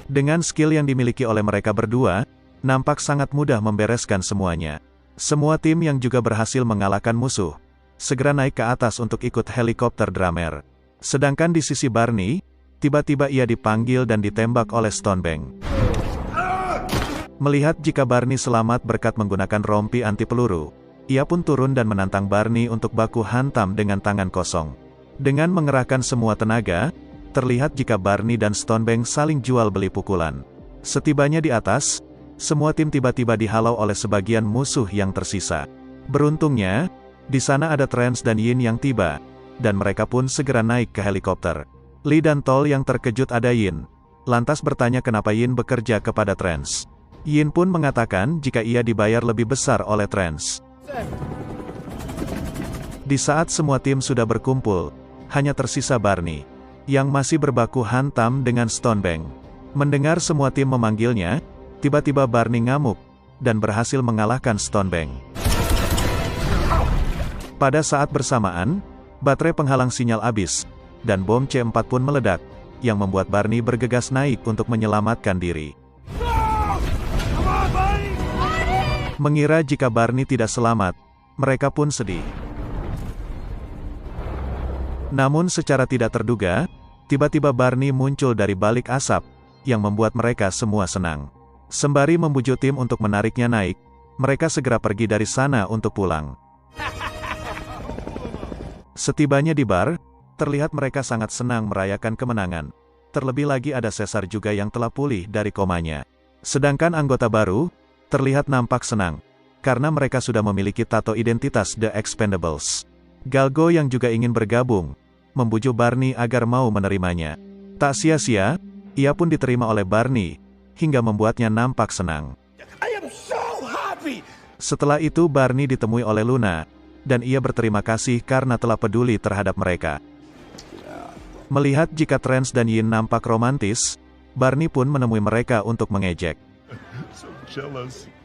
Dengan skill yang dimiliki oleh mereka berdua, nampak sangat mudah membereskan semuanya. Semua tim yang juga berhasil mengalahkan musuh, segera naik ke atas untuk ikut helikopter Drummer. Sedangkan di sisi Barney, tiba-tiba ia dipanggil dan ditembak oleh Stonebank. Melihat jika Barney selamat berkat menggunakan rompi anti peluru, ia pun turun dan menantang Barney untuk baku hantam dengan tangan kosong. Dengan mengerahkan semua tenaga, terlihat jika Barney dan Stonebank saling jual beli pukulan. Setibanya di atas, semua tim tiba-tiba dihalau oleh sebagian musuh yang tersisa. Beruntungnya, di sana ada Trance dan Yin yang tiba, dan mereka pun segera naik ke helikopter. Lee dan Tol yang terkejut ada Yin, lantas bertanya kenapa Yin bekerja kepada Trance. Yin pun mengatakan jika ia dibayar lebih besar oleh Trance. Di saat semua tim sudah berkumpul, hanya tersisa Barney, yang masih berbaku hantam dengan Stonebank. Mendengar semua tim memanggilnya, tiba-tiba Barney ngamuk, dan berhasil mengalahkan Stonebank. Pada saat bersamaan, baterai penghalang sinyal habis, dan bom C4 pun meledak, yang membuat Barney bergegas naik untuk menyelamatkan diri. Mengira jika Barney tidak selamat, mereka pun sedih. Namun secara tidak terduga, tiba-tiba Barney muncul dari balik asap, yang membuat mereka semua senang. Sembari membujuk tim untuk menariknya naik, mereka segera pergi dari sana untuk pulang. Setibanya di bar, terlihat mereka sangat senang merayakan kemenangan. Terlebih lagi ada Caesar juga yang telah pulih dari komanya. Sedangkan anggota baru, terlihat nampak senang, karena mereka sudah memiliki tato identitas The Expendables. Galgo yang juga ingin bergabung, membujuk Barney agar mau menerimanya. Tak sia-sia, ia pun diterima oleh Barney, hingga membuatnya nampak senang. Setelah itu Barney ditemui oleh Luna, dan ia berterima kasih karena telah peduli terhadap mereka. Melihat jika Trance dan Yin nampak romantis, Barney pun menemui mereka untuk mengejek.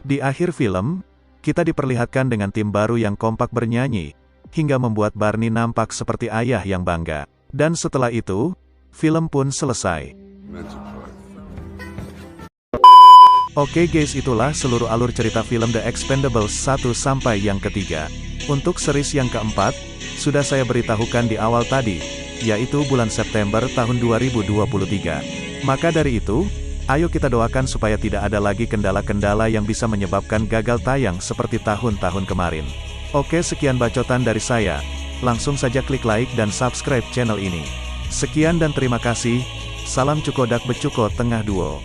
Di akhir film, kita diperlihatkan dengan tim baru yang kompak bernyanyi, hingga membuat Barney nampak seperti ayah yang bangga. Dan setelah itu, film pun selesai. Oke guys, itulah seluruh alur cerita film The Expendables 1 sampai yang ketiga. Untuk series yang keempat, sudah saya beritahukan di awal tadi, yaitu bulan September tahun 2023. Maka dari itu, ayo kita doakan supaya tidak ada lagi kendala-kendala yang bisa menyebabkan gagal tayang seperti tahun-tahun kemarin. Oke, sekian bacotan dari saya. Langsung saja klik like dan subscribe channel ini. Sekian dan terima kasih. Salam Cukodak Becuko Tengah Duo.